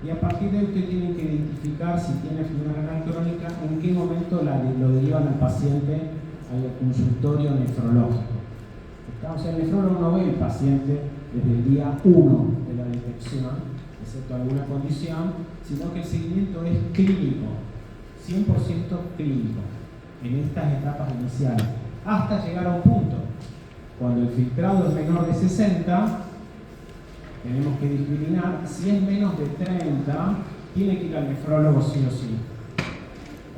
B: y a partir de ahí ustedes tienen que identificar si tiene enfermedad renal crónica, en qué momento lo derivan al paciente al consultorio nefrológico. O sea, el nefrólogo no ve el paciente desde el día 1 de la detección, excepto alguna condición, sino que el seguimiento es clínico, 100% clínico, en estas etapas iniciales, hasta llegar a un punto. Cuando el filtrado es menor de 60, tenemos que discriminar. Si es menos de 30, tiene que ir al nefrólogo sí o sí.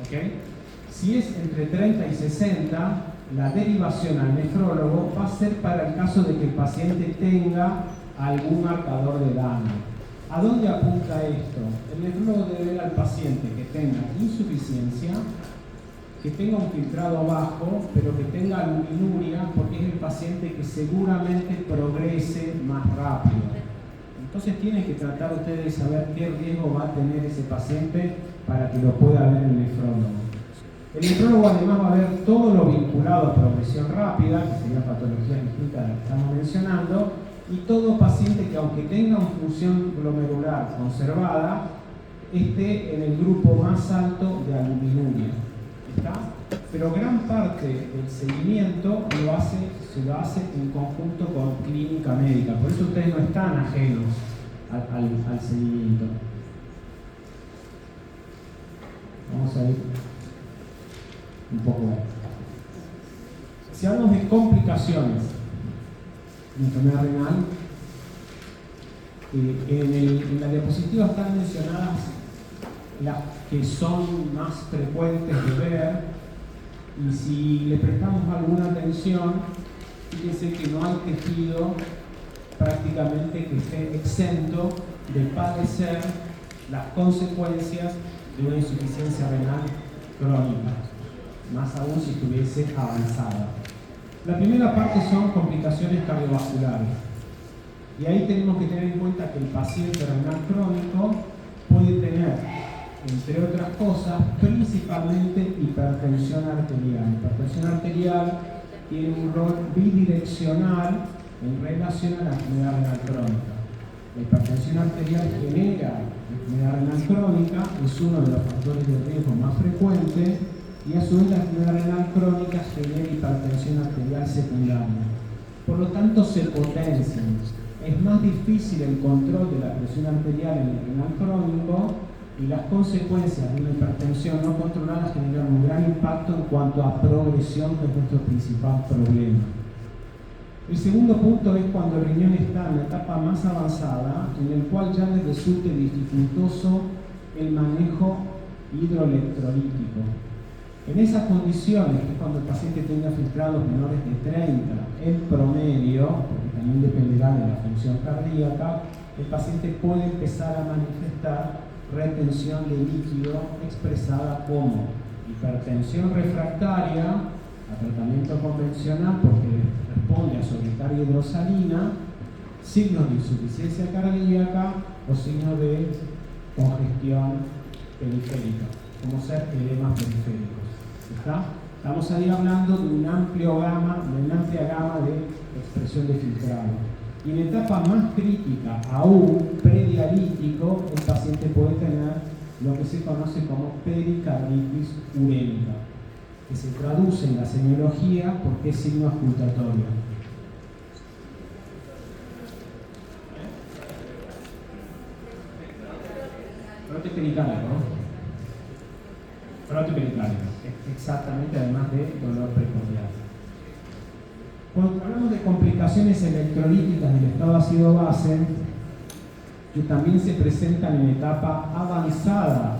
B: ¿Okay? Si es entre 30 y 60, la derivación al nefrólogo va a ser para el caso de que el paciente tenga algún marcador de daño. ¿A dónde apunta esto? El nefrólogo debe ver al paciente que tenga insuficiencia que tenga un filtrado bajo, pero que tenga albuminuria, porque es el paciente que seguramente progrese más rápido. Entonces tienen que tratar ustedes de saber qué riesgo va a tener ese paciente para que lo pueda ver el nefrólogo. El nefrólogo además va a ver todo lo vinculado a progresión rápida, que sería patología distinta de la que estamos mencionando, y todo paciente que aunque tenga una función glomerular conservada, esté en el grupo más alto de albuminuria. ¿Está? Pero gran parte del seguimiento se lo hace en conjunto con clínica médica, por eso ustedes no están ajenos al seguimiento. Vamos a ir un poco. Si hablamos de complicaciones de enfermedad renal, en la diapositiva están mencionadas las que son más frecuentes de ver, y si le prestamos alguna atención, fíjense que no hay tejido prácticamente que esté exento de padecer las consecuencias de una insuficiencia renal crónica, más aún si estuviese avanzada. La primera parte son complicaciones cardiovasculares, y ahí tenemos que tener en cuenta que el paciente renal crónico puede tener, entre otras cosas, principalmente hipertensión arterial. La hipertensión arterial tiene un rol bidireccional en relación a la enfermedad renal crónica. La hipertensión arterial genera enfermedad renal crónica, es uno de los factores de riesgo más frecuentes, y a su vez la enfermedad renal crónica genera hipertensión arterial secundaria. Por lo tanto, se potencian. Es más difícil el control de la presión arterial en el renal crónico, y las consecuencias de una hipertensión no controlada generan un gran impacto en cuanto a progresión, que es nuestro principal problema. El segundo punto es cuando el riñón está en la etapa más avanzada, en el cual ya le resulte dificultoso el manejo hidroelectrolítico. En esas condiciones, que es cuando el paciente tenga filtrados menores de 30, en promedio, porque también dependerá de la función cardíaca, el paciente puede empezar a manifestar retención de líquido expresada como hipertensión refractaria a tratamiento convencional porque responde a sobrecarga hidrosalina, signos de insuficiencia cardíaca o signos de congestión periférica, como ser edemas periféricos. ¿Está? Estamos ahí hablando de una amplia gama de expresión de filtrado. Y en etapa más crítica, aún predialítico, el paciente puede tener lo que se conoce como pericarditis urémica, que se traduce en la semiología porque es signo auscultatorio. Brote pericárdico, ¿no? Brote pericárdico, exactamente, además de dolor precordial. Cuando hablamos de complicaciones electrolíticas del estado ácido-base, que también se presentan en etapa avanzada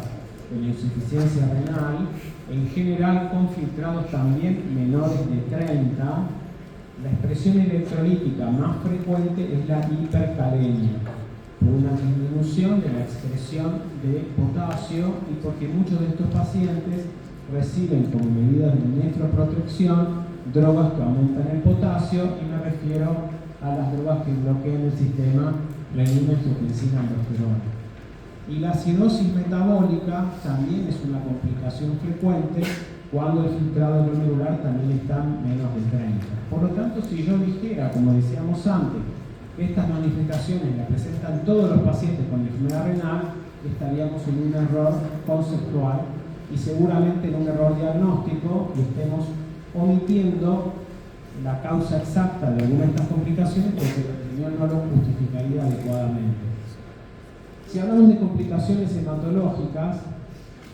B: de la insuficiencia renal, en general con filtrados también menores de 30, la expresión electrolítica más frecuente es la hipercalemia, por una disminución de la excreción de potasio y porque muchos de estos pacientes reciben como medida de nefroprotección drogas que aumentan el potasio, y me refiero a las drogas que bloquean el sistema renina-angiotensina-aldosterona. Y la acidosis metabólica también es una complicación frecuente cuando el filtrado glomerular también está menos de 30. Por lo tanto, si yo dijera, como decíamos antes, que estas manifestaciones las presentan todos los pacientes con enfermedad renal, estaríamos en un error conceptual y seguramente en un error diagnóstico, y estemos omitiendo la causa exacta de alguna de estas complicaciones porque el riñón no lo justificaría adecuadamente. Si hablamos de complicaciones hematológicas,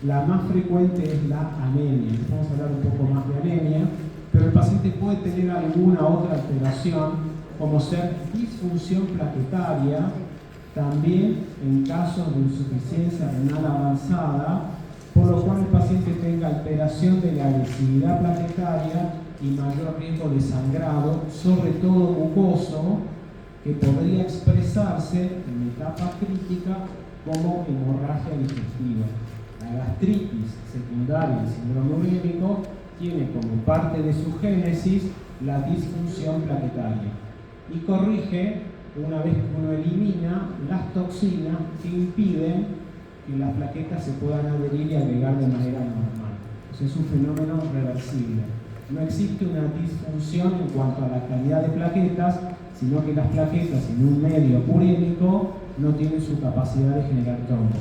B: la más frecuente es la anemia. Vamos a hablar un poco más de anemia, pero el paciente puede tener alguna otra alteración, como ser disfunción plaquetaria, también en casos de insuficiencia renal avanzada, por lo cual el paciente tenga alteración de la lesividad plaquetaria y mayor riesgo de sangrado, sobre todo mucoso, que podría expresarse en etapa crítica como hemorragia digestiva. La gastritis secundaria al síndrome urémico tiene como parte de su génesis la disfunción plaquetaria y corrige una vez que uno elimina las toxinas que impiden que las plaquetas se puedan adherir y agregar de manera normal. Entonces es un fenómeno reversible. No existe una disfunción en cuanto a la calidad de plaquetas, sino que las plaquetas en un medio urémico no tienen su capacidad de generar trombo.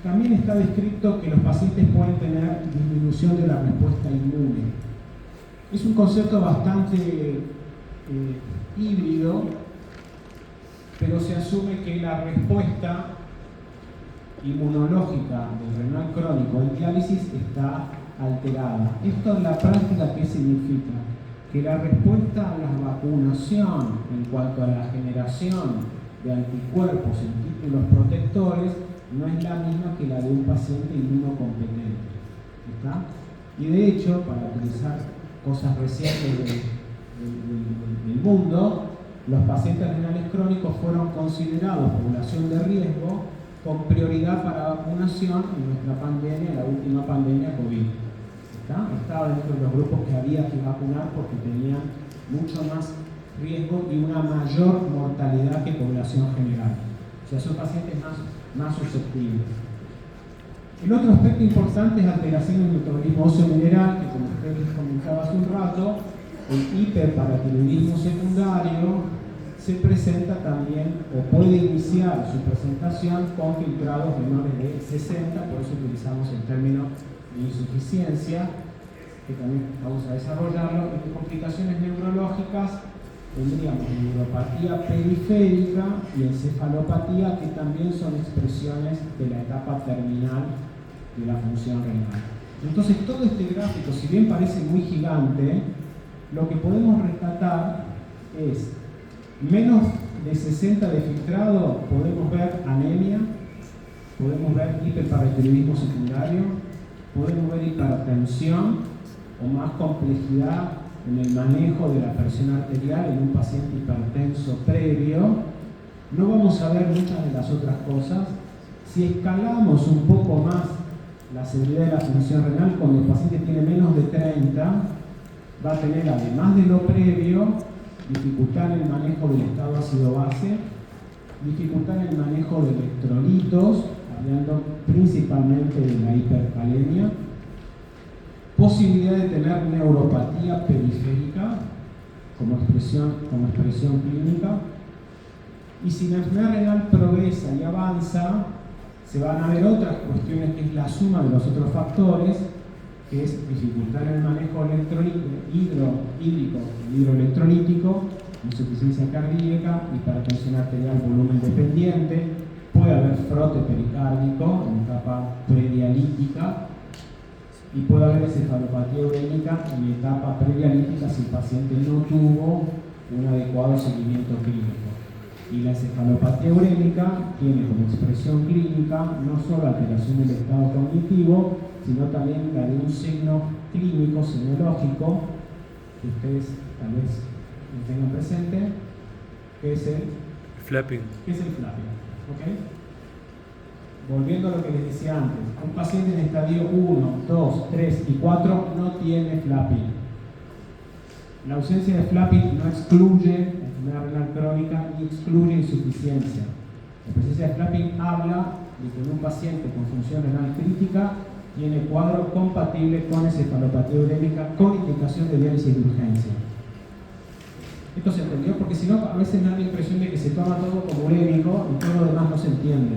B: También está descrito que los pacientes pueden tener disminución de la respuesta inmune. Es un concepto bastante híbrido, pero se asume que la respuesta inmunológica del renal crónico en diálisis está alterada. Esto en la práctica, ¿qué significa? Que la respuesta a la vacunación en cuanto a la generación de anticuerpos en títulos protectores no es la misma que la de un paciente inmunocompetente. ¿Está? Y de hecho, para utilizar cosas recientes del mundo, los pacientes renales crónicos fueron considerados población de riesgo con prioridad para vacunación en nuestra pandemia, la última pandemia COVID. Estaba dentro de los grupos que había que vacunar porque tenían mucho más riesgo y una mayor mortalidad que población general. O sea, son pacientes más susceptibles. El otro aspecto importante es alteración del metabolismo óseo mineral, que como usted les comentaba hace un rato, el hiperparatiroidismo secundario se presenta también o puede iniciar su presentación con filtrados menores de 60, por eso utilizamos el término de insuficiencia, que también vamos a desarrollarlo. En complicaciones neurológicas tendríamos neuropatía periférica y encefalopatía, que también son expresiones de la etapa terminal de la función renal. Entonces todo este gráfico, si bien parece muy gigante, lo que podemos rescatar es menos de 60 de filtrado, podemos ver anemia, podemos ver hiperparatiroidismo secundario, podemos ver hipertensión o más complejidad en el manejo de la presión arterial en un paciente hipertenso previo. No vamos a ver muchas de las otras cosas. Si escalamos un poco más la severidad de la función renal, cuando el paciente tiene menos de 30, va a tener, además de lo previo, dificultad en el manejo del estado ácido-base, dificultad en el manejo de electrolitos, hablando principalmente de la hipercalemia, posibilidad de tener neuropatía periférica como expresión clínica, y si la enfermedad renal progresa y avanza, se van a ver otras cuestiones, que es la suma de los otros factores, que es dificultad en el manejo hidroelectrolítico, insuficiencia cardíaca, hipertensión arterial volumen dependiente, puede haber frote pericárdico en etapa predialítica, y puede haber encefalopatía urémica en etapa predialítica si el paciente no tuvo un adecuado seguimiento clínico. Y la encefalopatía urémica tiene como expresión clínica no solo alteración del estado cognitivo, sino también la de un signo clínico semiológico que ustedes tal vez lo tengan presente, que es el
C: flapping.
B: ¿Okay? Volviendo a lo que les decía antes, un paciente en estadio 1, 2, 3 y 4 no tiene flapping. La ausencia de flapping no excluye enfermedad renal crónica ni excluye insuficiencia. La presencia de flapping habla de que en un paciente con función renal crítica tiene cuadro compatible con encefalopatía urémica con indicación de diálisis de urgencia. ¿Esto se entendió? Porque si no, a veces da la impresión de que se toma todo como urémico y todo lo demás no se entiende.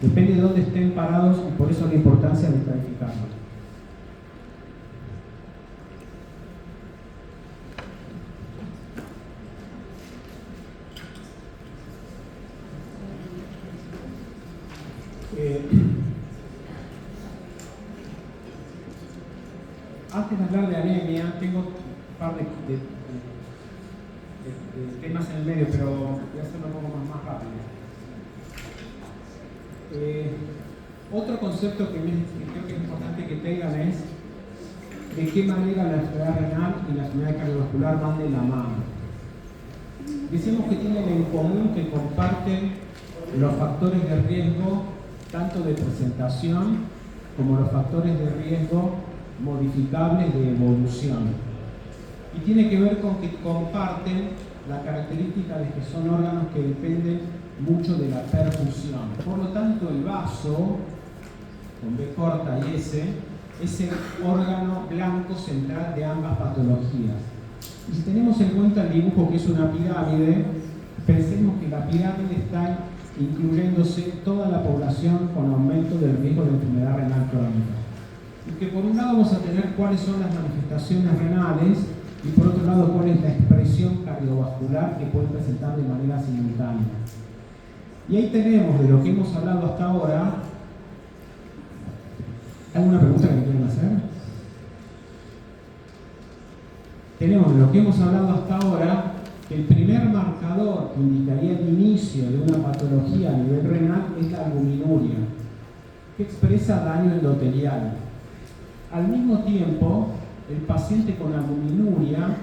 B: Depende de dónde estén parados y por eso la importancia de clarificarlo. Antes de hablar de anemia, tengo un par de temas en el medio, pero voy a hacerlo un poco más rápido. Otro concepto que creo que es importante que tengan es de qué manera la enfermedad renal y la enfermedad cardiovascular van de la mano. Decimos que tienen en común que comparten los factores de riesgo tanto de presentación como los factores de riesgo modificables de evolución. Y tiene que ver con que comparten la característica de que son órganos que dependen mucho de la perfusión. Por lo tanto, el vaso, con B corta y S, es el órgano blanco central de ambas patologías. Y si tenemos en cuenta el dibujo que es una pirámide, pensemos que la pirámide está incluyéndose toda la población con aumento del riesgo de enfermedad renal crónica. Y que por un lado vamos a tener cuáles son las manifestaciones renales y por otro lado cuál es la expresión cardiovascular que pueden presentar de manera simultánea. Y ahí tenemos de lo que hemos hablado hasta ahora. ¿Alguna pregunta que quieran hacer? Tenemos de lo que hemos hablado hasta ahora que el primer marcador que indicaría el inicio de una patología a nivel renal es la albuminuria, que expresa daño endotelial. Al mismo tiempo, el paciente con albuminuria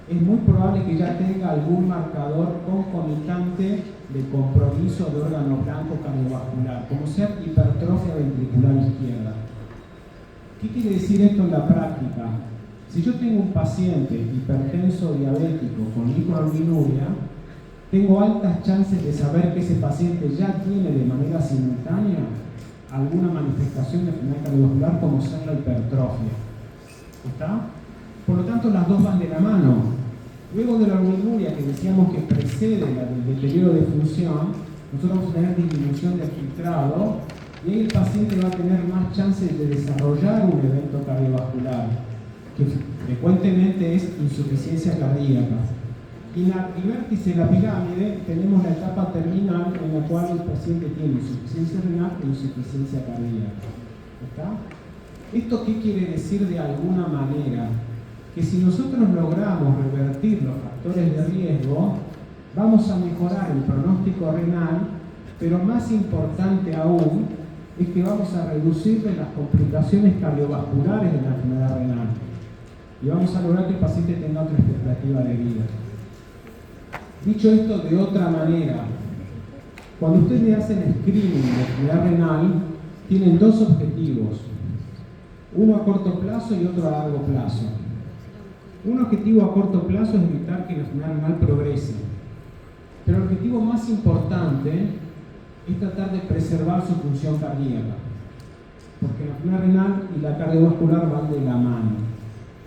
B: es muy probable que ya tenga algún marcador concomitante de compromiso de órgano blanco cardiovascular, como ser hipertrofia ventricular izquierda. ¿Qué quiere decir esto en la práctica? Si yo tengo un paciente hipertenso diabético con microalbuminuria, tengo altas chances de saber que ese paciente ya tiene de manera simultánea alguna manifestación de enfermedad cardiovascular como ser la hipertrofia. ¿Está? Por lo tanto, las dos van de la mano. Luego de la albuminuria que decíamos que precede la del deterioro de función, nosotros vamos a tener disminución del filtrado y ahí el paciente va a tener más chances de desarrollar un evento cardiovascular, que frecuentemente es insuficiencia cardíaca. Y en el vértice de la pirámide tenemos la etapa terminal en la cual el paciente tiene insuficiencia renal e insuficiencia cardíaca. ¿Está? ¿Esto qué quiere decir de alguna manera? Que si nosotros logramos revertir los factores de riesgo, vamos a mejorar el pronóstico renal, pero más importante aún es que vamos a reducir las complicaciones cardiovasculares de la enfermedad renal y vamos a lograr que el paciente tenga otra expectativa de vida. Dicho esto de otra manera, cuando ustedes le hacen screening de enfermedad renal, tienen dos objetivos, uno a corto plazo y otro a largo plazo. Un objetivo a corto plazo es evitar que la enfermedad renal progrese, pero el objetivo más importante es tratar de preservar su función cardíaca, porque la enfermedad renal y la cardiovascular van de la mano.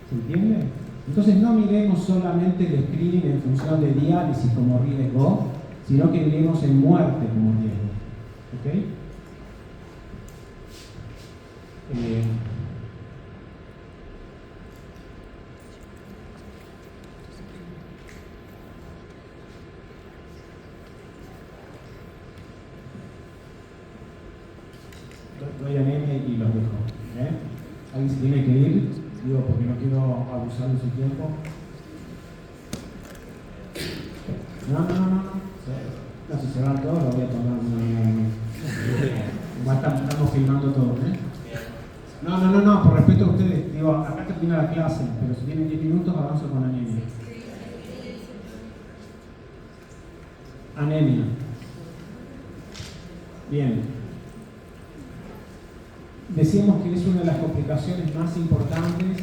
B: ¿Se entiende? Entonces no miremos solamente el screening en función de diálisis como riesgo, sino que miremos en muerte como riesgo. ¿Ok? Doy anemia y los dejo. ¿Alguien se tiene que ir? Digo, porque no quiero abusar de su tiempo. No, si se van todos, lo voy a tomar. Estamos filmando todo, No, por respeto a ustedes. Digo, acá termina la clase, pero si tienen 10 minutos, avanzo con anemia. Anemia. Bien. Decíamos que es una de las complicaciones más importantes,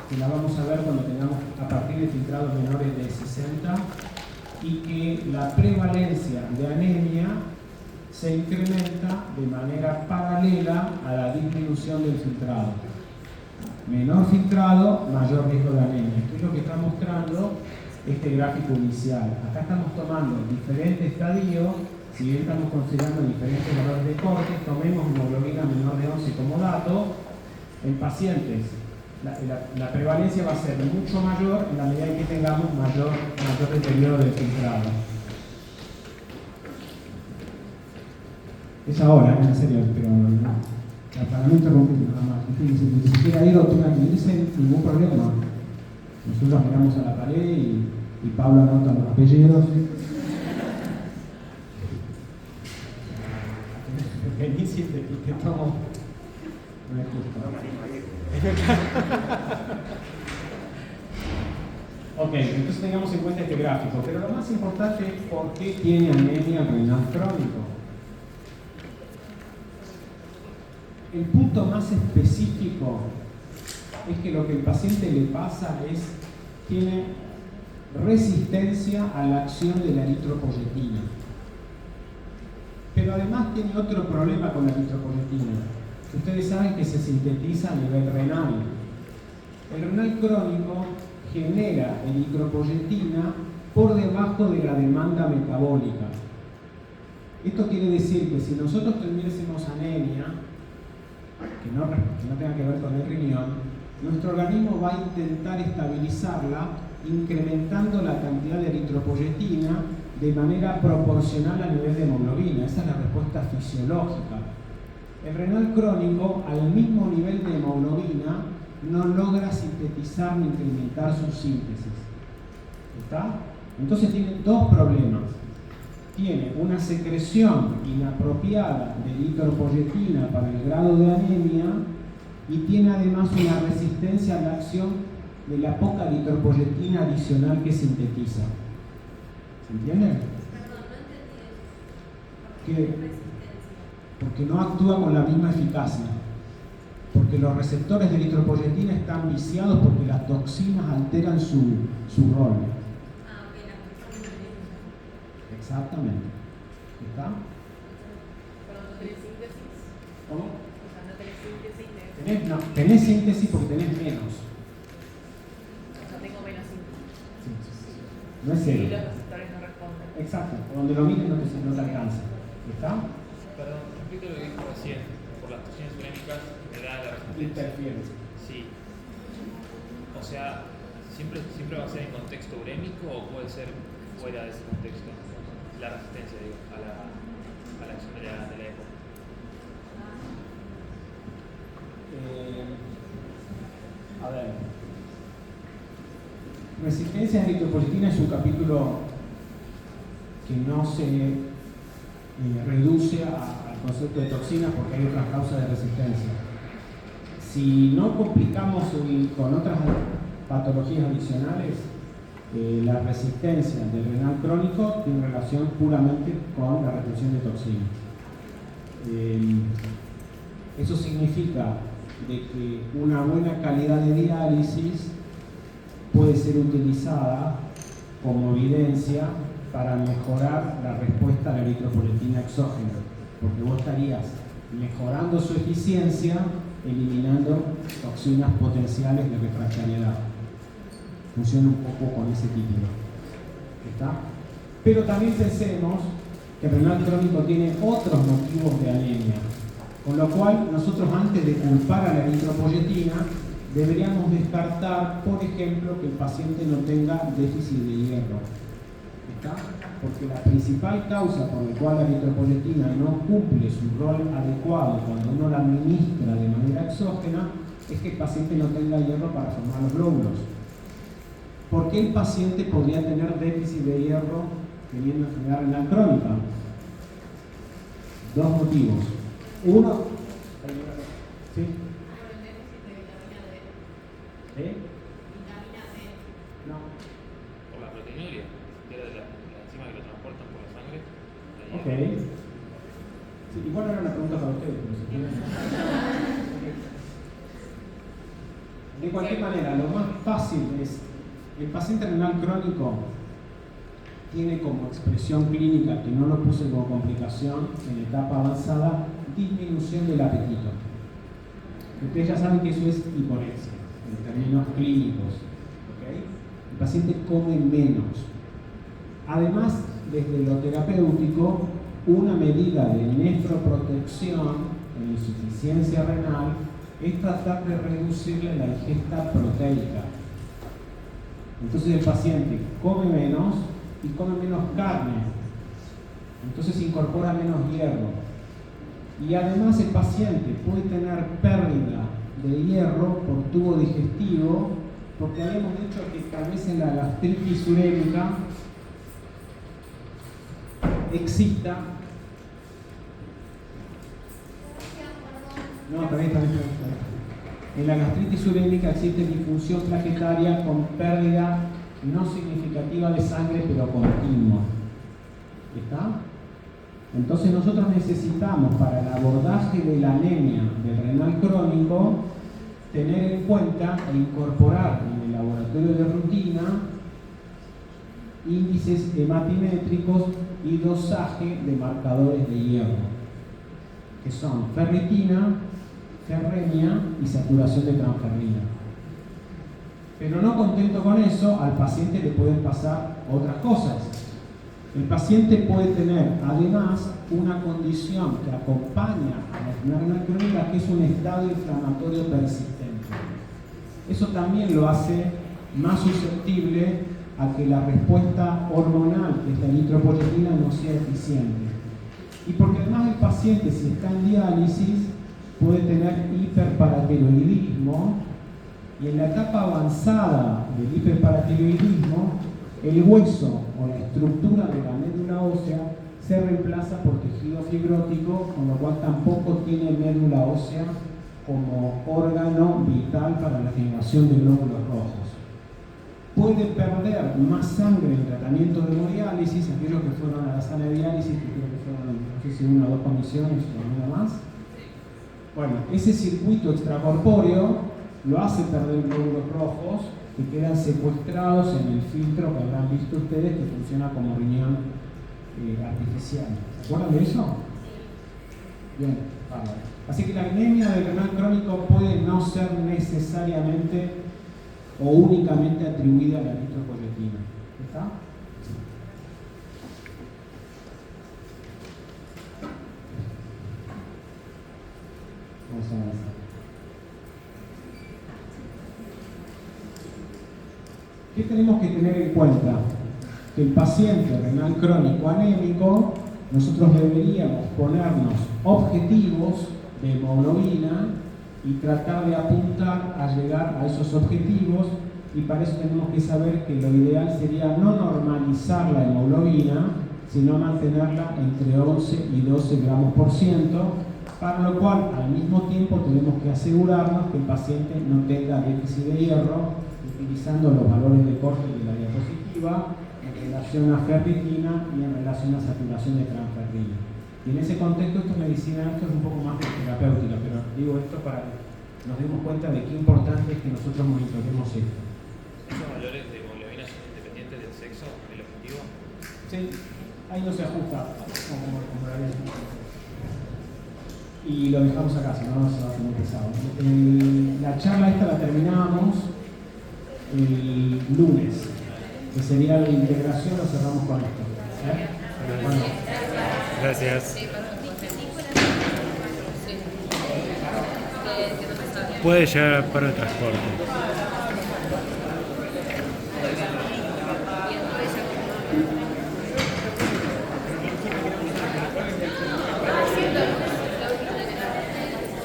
B: que la vamos a ver cuando tengamos a partir de filtrados menores de 60, y que la prevalencia de anemia se incrementa de manera paralela a la disminución del filtrado. Menor filtrado, mayor riesgo de anemia. Esto es lo que está mostrando este gráfico inicial. Acá estamos tomando diferentes estadios. Si bien estamos considerando diferentes valores de corte, tomemos hemoglobina menor de 11 como dato. En pacientes, la prevalencia va a ser mucho mayor en la medida en que tengamos mayor deterioro del filtrado. Es ahora, en serio, pero para no interrumpir nada más. Si se quiere ir o tenga que irse, ningún problema. Nosotros miramos a la pared y Pablo anota los apellidos. Vení, te tomo. No es justo. Ok, entonces tengamos en cuenta este gráfico. Pero lo más importante es por qué tiene anemia renal crónico. El punto más específico es que lo que el paciente le pasa es tiene resistencia a la acción de la eritropoyetina. Pero además tiene otro problema con la eritropoyetina. Ustedes saben que se sintetiza a nivel renal. El renal crónico genera eritropoyetina por debajo de la demanda metabólica. Esto quiere decir que si nosotros tuviésemos anemia, que no tenga que ver con el riñón, nuestro organismo va a intentar estabilizarla incrementando la cantidad de eritropoyetina de manera proporcional al nivel de hemoglobina. Esa es la respuesta fisiológica. El renal crónico, al mismo nivel de hemoglobina, no logra sintetizar ni incrementar su síntesis. ¿Está? Entonces tiene dos problemas. Tiene una secreción inapropiada de eritropoyetina para el grado de anemia y tiene además una resistencia a la acción de la poca eritropoyetina adicional que sintetiza. ¿Se entiende?
F: Perdón, no entendí eso.
B: Que porque no actúa con la misma eficacia. Porque los receptores de eritropoyetina están viciados porque las toxinas alteran su rol.
F: Ah, ok, la persona.
B: Exactamente. ¿Está?
D: Pero no tenés síntesis.
B: ¿Cómo?
D: O sea, no tenés síntesis de.
B: Tenés síntesis porque tenés menos.
D: O sea, tengo menos síntesis.
B: No es
D: Y
B: cero.
D: los receptores no responden.
B: Exacto. Donde lo mires no te alcanza. ¿Está?
E: Perdón, repito lo que dijo recién. Por las toxinas urémicas me da la resistencia.
B: Interfiere.
E: Sí. O sea, ¿siempre va a ser en contexto urémico o puede ser fuera de ese contexto? La resistencia, digo, a la acción de la EPO.
B: A ver. Resistencia a eritropoyetina es un capítulo que no se reduce al concepto de toxinas porque hay otras causas de resistencia. Si no complicamos con otras patologías adicionales, la resistencia del renal crónico tiene relación puramente con la retención de toxinas. Eso significa de que una buena calidad de diálisis puede ser utilizada como evidencia para mejorar la respuesta a la eritropoyetina exógena, porque vos estarías mejorando su eficiencia, eliminando toxinas potenciales de refractariedad. Funciona un poco con ese título. ¿Está? Pero también pensemos que el renal crónico tiene otros motivos de anemia, con lo cual nosotros antes de culpar a la eritropoyetina deberíamos descartar, por ejemplo, que el paciente no tenga déficit de hierro. ¿Está? Porque la principal causa por la cual la eritropoyetina no cumple su rol adecuado cuando uno la administra de manera exógena es que el paciente no tenga hierro para formar los glóbulos. ¿Por qué el paciente podría tener déficit de hierro teniendo enfermedad renal crónica? Dos motivos. Uno, ¿sí?
F: Por el déficit de vitamina D. Vitamina D.
B: No.
E: Por la proteinuria, que era de la enzima que lo transportan por la sangre.
B: Ok. Sí, igual era una pregunta para ustedes, pero si quieren. De cualquier manera, lo más fácil es, el paciente renal crónico tiene como expresión clínica, que no lo puse como complicación en etapa avanzada, disminución del apetito. Ustedes ya saben que eso es hiporexia, en términos clínicos. ¿Okay? El paciente come menos. Además, desde lo terapéutico, una medida de nefroprotección en insuficiencia renal es tratar de reducirle la ingesta proteica. Entonces el paciente come menos y come menos carne, entonces incorpora menos hierro. Y además el paciente puede tener pérdida de hierro por tubo digestivo, porque habíamos dicho que tal vez en la gastritis urémica exista. No, está bien. En la gastritis urémica existe disfunción plaquetaria con pérdida no significativa de sangre, pero continua. ¿Está? Entonces nosotros necesitamos para el abordaje de la anemia del renal crónico tener en cuenta e incorporar en el laboratorio de rutina índices hematimétricos y dosaje de marcadores de hierro, que son ferritina, ferremia y saturación de transferrina. Pero no contento con eso, al paciente le pueden pasar otras cosas. El paciente puede tener además una condición que acompaña a la enfermedad renal crónica, que es un estado inflamatorio persistente. Eso también lo hace más susceptible a que la respuesta hormonal de esta eritropoyetina no sea eficiente. Y porque además el paciente, si está en diálisis, puede tener hiperparatiroidismo, y en la etapa avanzada del hiperparatiroidismo, el hueso o la estructura de la médula ósea se reemplaza por tejido fibrótico, con lo cual tampoco tiene médula ósea como órgano vital para la generación de glóbulos rojos. Puede perder más sangre en tratamiento de hemodiálisis, aquellos que fueron a la sala de diálisis, que creo que fueron, no sé si una o dos comisiones o nada más. Bueno, ese circuito extracorpóreo lo hace perder glóbulos rojos que quedan secuestrados en el filtro que habrán visto ustedes, que funciona como riñón artificial. ¿Se acuerdan de eso? Bien, vale. Así que la anemia del renal crónico puede no ser necesariamente o únicamente atribuida a la eritropoyetina. ¿Está? Vamos a avanzar. ¿Qué tenemos que tener en cuenta? Que el paciente renal crónico anémico, nosotros deberíamos ponernos objetivos de hemoglobina y tratar de apuntar a llegar a esos objetivos, y para eso tenemos que saber que lo ideal sería no normalizar la hemoglobina, sino mantenerla entre 11 y 12 gramos por ciento, para lo cual al mismo tiempo tenemos que asegurarnos que el paciente no tenga déficit de hierro, utilizando los valores de corte de la diapositiva en relación a ferritina y en relación a saturación de transferrina. Y en ese contexto, esto es medicina, esto es un poco más terapéutica, pero digo esto para que nos demos cuenta de qué importante es que nosotros monitoremos esto.
E: ¿Esos valores de hemoglobina son independientes del sexo, del objetivo?
B: Sí, ahí no se ajusta, como la vez. Y lo dejamos acá, si no se va a hacer muy pesado. La charla esta la terminábamos el lunes, que sería la integración, lo cerramos con esto. Bueno.
C: Gracias. Puede llegar para el transporte.